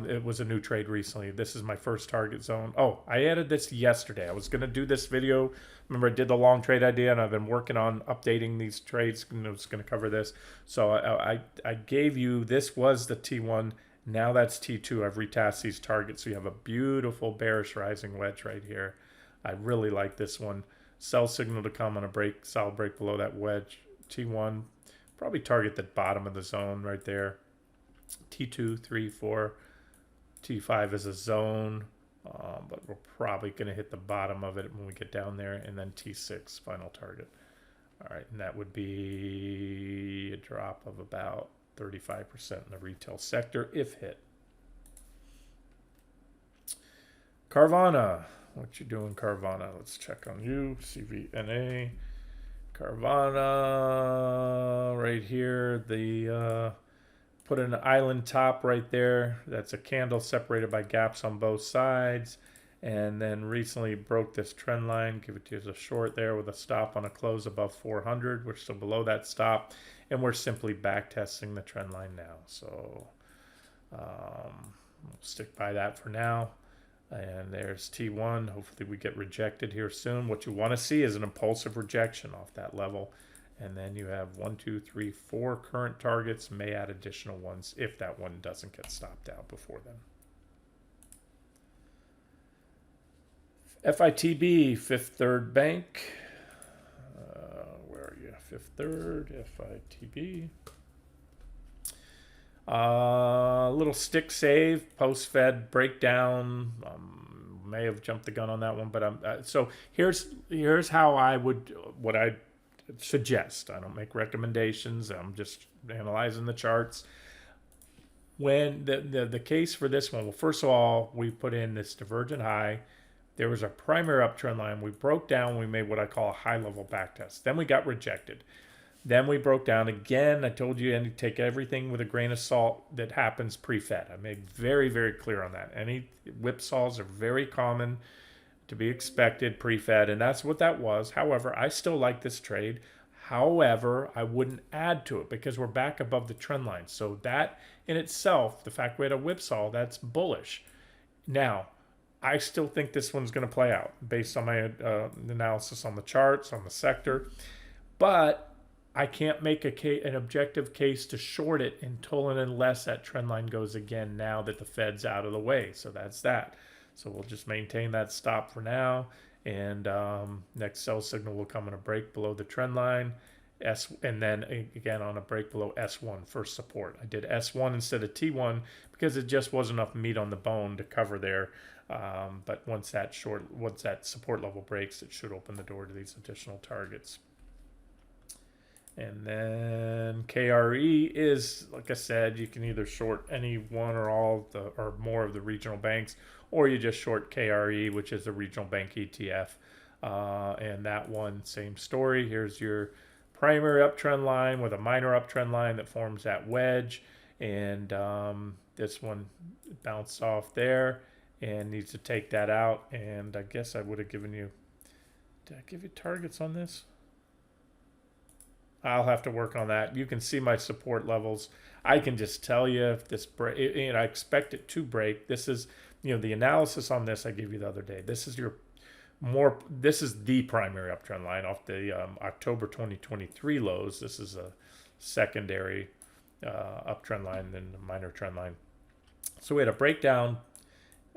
S1: It was a new trade recently. This is my first target zone. Oh, I added this yesterday. I was going to do this video. Remember, I did the long trade idea, and I've been working on updating these trades, and I was going to cover this. So I gave you, this was the T1. Now that's T2. I've retasked these targets. So you have a beautiful bearish rising wedge right here. I really like this one. Sell signal to come on a break, solid break below that wedge. T1, probably target the bottom of the zone right there. T2, 3, 4, T5 is a zone, but we're probably going to hit the bottom of it when we get down there, and then T6, final target. All right, and that would be a drop of about 35% in the retail sector if hit. Carvana. What you doing, Carvana? Let's check on you. CVNA. Carvana. Right here. The put an island top right there. That's a candle separated by gaps on both sides. And then recently broke this trend line. Give it to you as a short there with a stop on a close above 400. We're still below that stop. And we're simply back testing the trend line now. So we'll stick by that for now. And there's T1. Hopefully we get rejected here soon. What you want to see is an impulsive rejection off that level. And then you have 1, 2, 3, 4 current targets. May add additional ones if that one doesn't get stopped out before then. FITB, Fifth Third Bank. Where are you? Fifth Third, FITB. Little stick save, post-Fed breakdown. May have jumped the gun on that one, but so here's how what I suggest. I don't make recommendations. I'm just analyzing the charts. When the case for this one, well, first of all, we put in this divergent high. There was a primary uptrend line. We broke down. We made what I call a high-level backtest. Then we got rejected. Then we broke down again. I told you to take everything with a grain of salt that happens pre-Fed. I made very, very clear on that. Any whipsaws are very common to be expected pre-Fed, and that's what that was. However, I still like this trade. However, I wouldn't add to it because we're back above the trend line. So that in itself, the fact we had a whipsaw, that's bullish. Now, I still think this one's going to play out based on my analysis on the charts, on the sector. But I can't make an objective case to short it until and unless that trend line goes again now that the Fed's out of the way. So that's that. So we'll just maintain that stop for now. And next sell signal will come on a break below the trend line. And then again on a break below S1 for support. I did S1 instead of T1 because it just wasn't enough meat on the bone to cover there. But once that support level breaks, it should open the door to these additional targets. And then KRE is, like I said, you can either short any one or all or more of the regional banks, or you just short KRE, which is a regional bank ETF. And that one, same story. Here's your primary uptrend line with a minor uptrend line that forms that wedge. And this one bounced off there and needs to take that out. And I guess I would have given you, did I give you targets on this? I'll have to work on that. You can see my support levels. I can just tell you if this break, I expect it to break. This is, the analysis on this I gave you the other day. This is this is the primary uptrend line off the October 2023 lows. This is a secondary uptrend line and a minor trend line. So we had a breakdown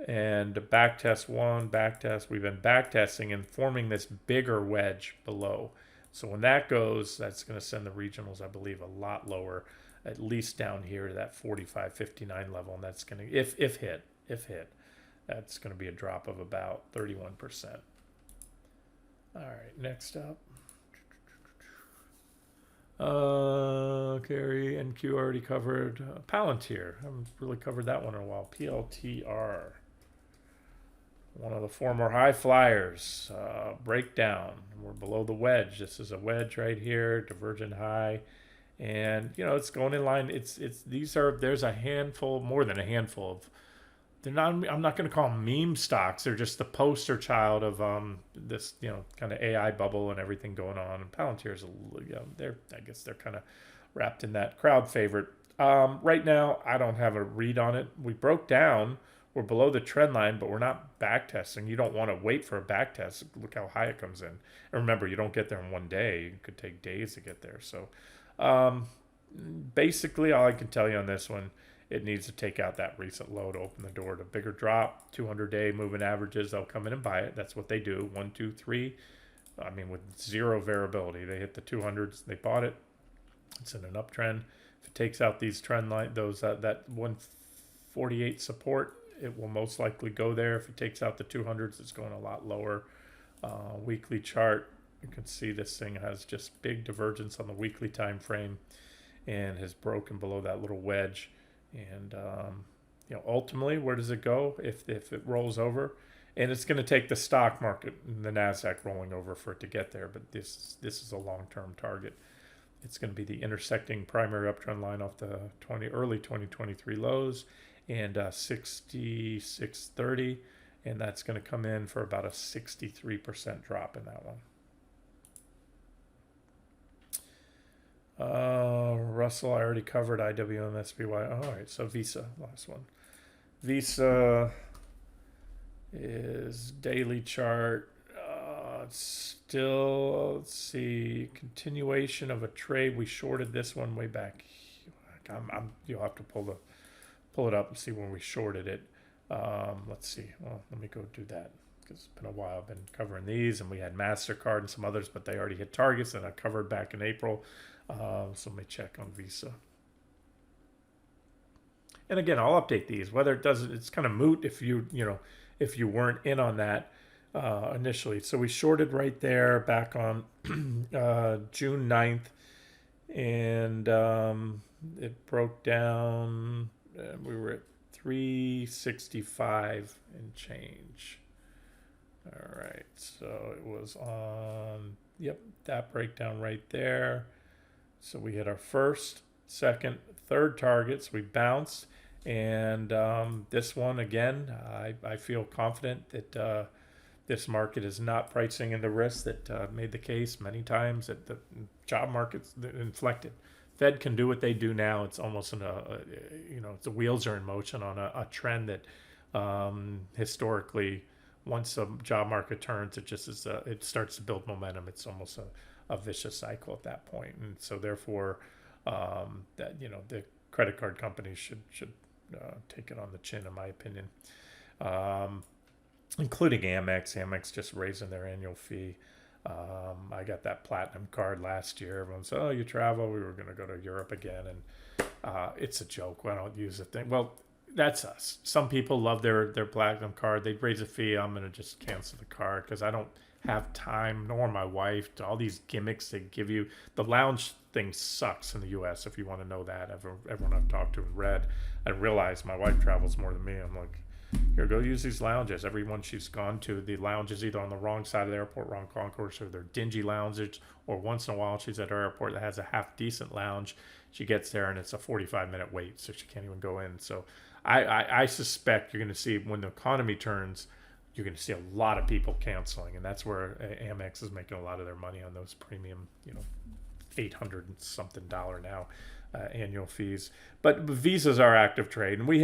S1: and a back test one, back test. We've been back testing and forming this bigger wedge below. So when that goes, that's going to send the regionals, I believe, a lot lower, at least down here to that 45.59 level. And that's going to, if hit, that's going to be a drop of about 31%. All right, next up. Carry NQ already covered. Palantir, I haven't really covered that one in a while. PLTR. One of the former high flyers, breakdown. We're below the wedge. This is a wedge right here, divergent high, and it's going in line. There's a handful, more than a handful of. They're not. I'm not going to call them meme stocks. They're just the poster child of this kind of AI bubble and everything going on. And Palantir's I guess they're kind of wrapped in that crowd favorite. Right now, I don't have a read on it. We broke down. We're below the trend line, but we're not back testing. You don't want to wait for a back test. Look how high it comes in. And remember, you don't get there in one day. It could take days to get there. So basically, all I can tell you on this one, it needs to take out that recent low to open the door to bigger drop. 200-day moving averages, they'll come in and buy it. That's what they do. 1, 2, 3. I mean, with zero variability. They hit the 200s. They bought it. It's in an uptrend. If it takes out these trend line, that 148 support, it will most likely go there. If it takes out the 200s, it's going a lot lower. Weekly chart, you can see this thing has just big divergence on the weekly time frame and has broken below that little wedge. And ultimately, where does it go if it rolls over? And it's going to take the stock market, the Nasdaq, rolling over for it to get there. But this is a long-term target. It's going to be the intersecting primary uptrend line off the early 2023 lows and 66.30, and that's going to come in for about a 63% drop in that one. Russell, I already covered IWM, SPY. All right, so Visa, last one. Visa is daily chart. Still, let's see, continuation of a trade. We shorted this one way back. You'll have to pull it up and see when we shorted it. Let's see. Well, let me go do that because it's been a while. I've been covering these, and we had MasterCard and some others, but they already hit targets, and I covered back in April. So let me check on Visa. And again, I'll update these. Whether it does, it's kind of moot if you weren't in on that initially. So we shorted right there back on June 9th, and it broke down. We were at 365 and change. All right, so it was on, yep, that breakdown right there. So we hit our first, second, third targets. We bounced, and this one again, I feel confident that this market is not pricing in the risk that made the case many times that the job market's inflected. Fed can do what they do now. It's almost the wheels are in motion on a trend that historically, once the job market turns, it starts to build momentum. It's almost a vicious cycle at that point, and so therefore, the credit card companies should take it on the chin, in my opinion, including Amex. Amex just raising their annual fee. I got that platinum card last year. Everyone said, "Oh, you travel." We were going to go to Europe again, and it's a joke. I don't use the thing. Well, that's us. Some people love their platinum card. They raise a fee. I'm going to just cancel the card because I don't have time, nor my wife, to all these gimmicks they give you. The lounge thing sucks in the U.S. if you want to know that. Everyone I've talked to and read, I realize my wife travels more than me. I'm like, here, go use these lounges. Everyone she's gone to, the lounge is either on the wrong side of the airport, wrong concourse, or they're dingy lounges, or once in a while she's at her airport that has a half decent lounge. She gets there and it's a 45-minute wait, so she can't even go in. So I suspect you're going to see when the economy turns, you're going to see a lot of people canceling, and that's where Amex is making a lot of their money on those premium, $800 and something now annual fees. But Visa's our active trade, and we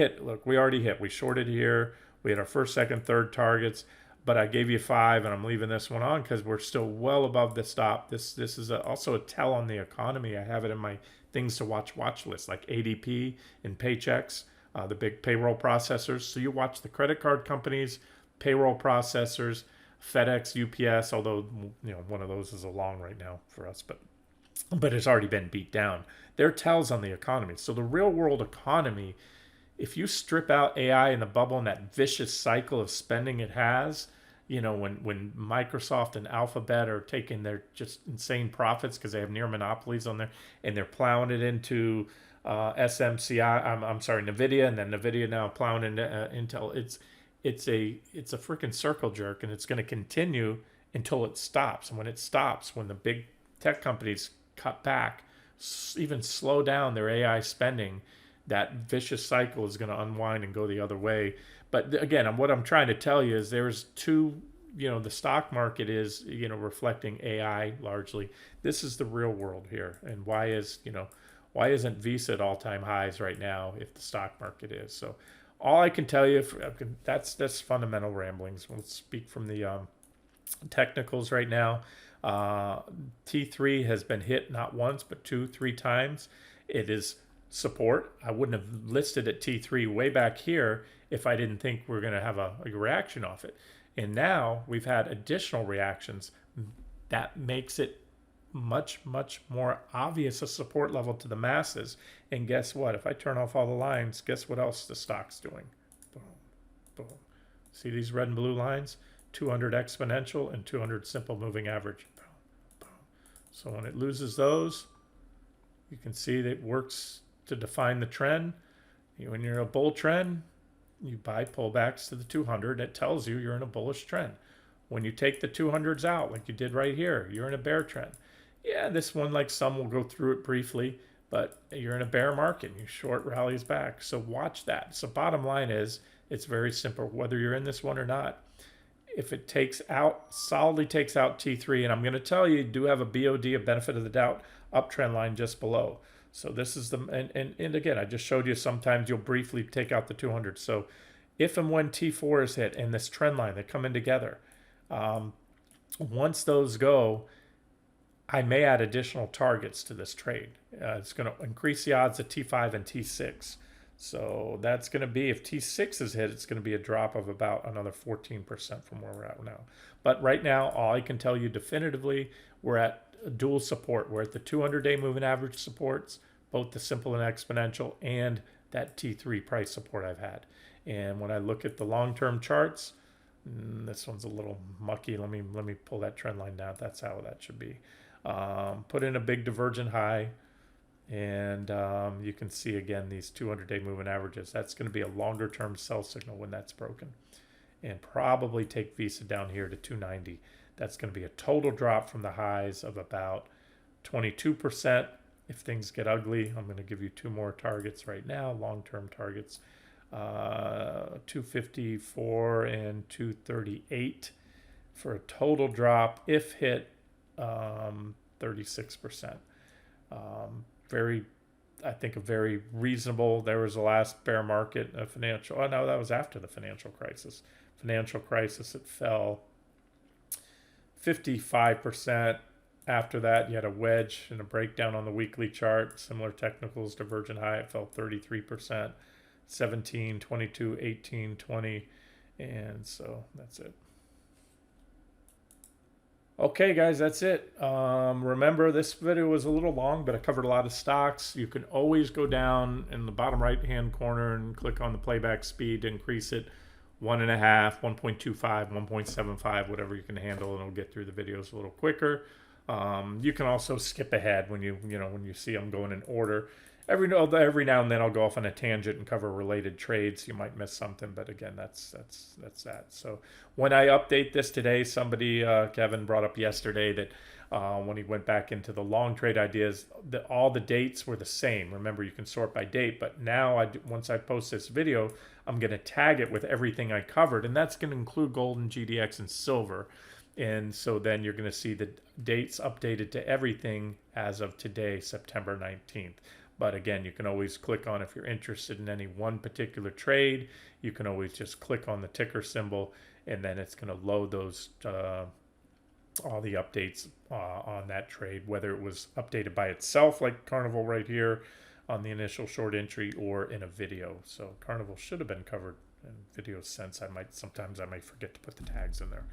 S1: already hit. We shorted here. We had our first, second, third targets, but I gave you 5, and I'm leaving this one on because we're still well above the stop. This is also a tell on the economy. I have it in my things to watch list, like ADP and Paychex, the big payroll processors. So you watch the credit card companies, payroll processors, FedEx, UPS, although one of those is a long right now for us, but it's already been beat down. They're tells on the economy. So the real world economy, if you strip out AI and the bubble and that vicious cycle of spending it has, when Microsoft and Alphabet are taking their just insane profits because they have near monopolies on there, and they're plowing it into NVIDIA, and then NVIDIA now plowing into Intel. It's a freaking circle jerk, and it's going to continue until it stops. And when it stops, when the big tech companies cut back, even slow down their AI spending, that vicious cycle is going to unwind and go the other way. But again, what I'm trying to tell you is there's two, the stock market is, reflecting AI largely. This is the real world here. And why isn't Visa at all-time highs right now if the stock market is? So all I can tell you, that's fundamental ramblings. Let's speak from the technicals right now. T3 has been hit not once, but 2-3 times. It is support. I wouldn't have listed at T3 way back here if I didn't think we're going to have a reaction off it. And now we've had additional reactions. That makes it much, much more obvious a support level to the masses. And guess what? If I turn off all the lines, guess what else the stock's doing? Boom, boom. See these red and blue lines? 200 exponential and 200 simple moving average. Boom, boom. So when it loses those, you can see that it works to define the trend. When you're in a bull trend, you buy pullbacks to the 200. It tells you you're in a bullish trend. When you take the 200s out, like you did right here, you're in a bear trend. Yeah, this one, like some, will go through it briefly, but you're in a bear market. You short rallies back. So watch that. So bottom line is, it's very simple. Whether you're in this one or not, if it solidly takes out T3, and I'm going to tell you, do have a BOD, a benefit of the doubt, uptrend line just below. So this is the, and again, I just showed you sometimes you'll briefly take out the 200. So if and when T4 is hit and this trend line, they come in together, once those go, I may add additional targets to this trade. It's going to increase the odds of T5 and T6. So that's going to be, if T6 is hit, it's going to be a drop of about another 14% from where we're at now. But right now, all I can tell you definitively, we're at dual support. We're at the 200-day moving average supports, both the simple and exponential, and that T3 price support I've had. And when I look at the long-term charts, this one's a little mucky. Let me pull that trend line down. That's how that should be. Put in a big divergent high, and you can see again these 200-day moving averages. That's going to be a longer term sell signal when that's broken, and probably take Visa down here to 290. That's going to be a total drop from the highs of about 22%. If things get ugly, I'm going to give you two more targets right now, long-term targets, 254 and 238 for a total drop, if hit, 36%. I think a very reasonable. There was the last bear market, a financial. Oh no, that was after the financial crisis. It fell 55%. After that, you had a wedge and a breakdown on the weekly chart. Similar technicals, divergent high. It fell 33%, 17, 22, 18, 20, and so that's it. Okay, guys, that's it. Remember, this video was a little long, but I covered a lot of stocks. You can always go down in the bottom right-hand corner and click on the playback speed to increase it 1.5, 1.25, 1.75, whatever you can handle, and it'll get through the videos a little quicker. You can also skip ahead when you see them going in order. Every now and then I'll go off on a tangent and cover related trades. You might miss something, but again, that's that. So when I update this today, somebody, Kevin, brought up yesterday that when he went back into the long trade ideas, all the dates were the same. Remember, you can sort by date, but now once I post this video, I'm going to tag it with everything I covered, and that's going to include gold and GDX and silver. And so then you're going to see the dates updated to everything as of today, September 19th. But again, you can always click on, if you're interested in any one particular trade, you can always just click on the ticker symbol, and then it's going to load those all the updates on that trade, whether it was updated by itself, like Carnival right here on the initial short entry, or in a video. So Carnival should have been covered in video sense. Sometimes I might forget to put the tags in there.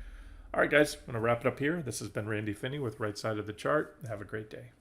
S1: All right, guys, I'm going to wrap it up here. This has been Randy Finney with Right Side of the Chart. Have a great day.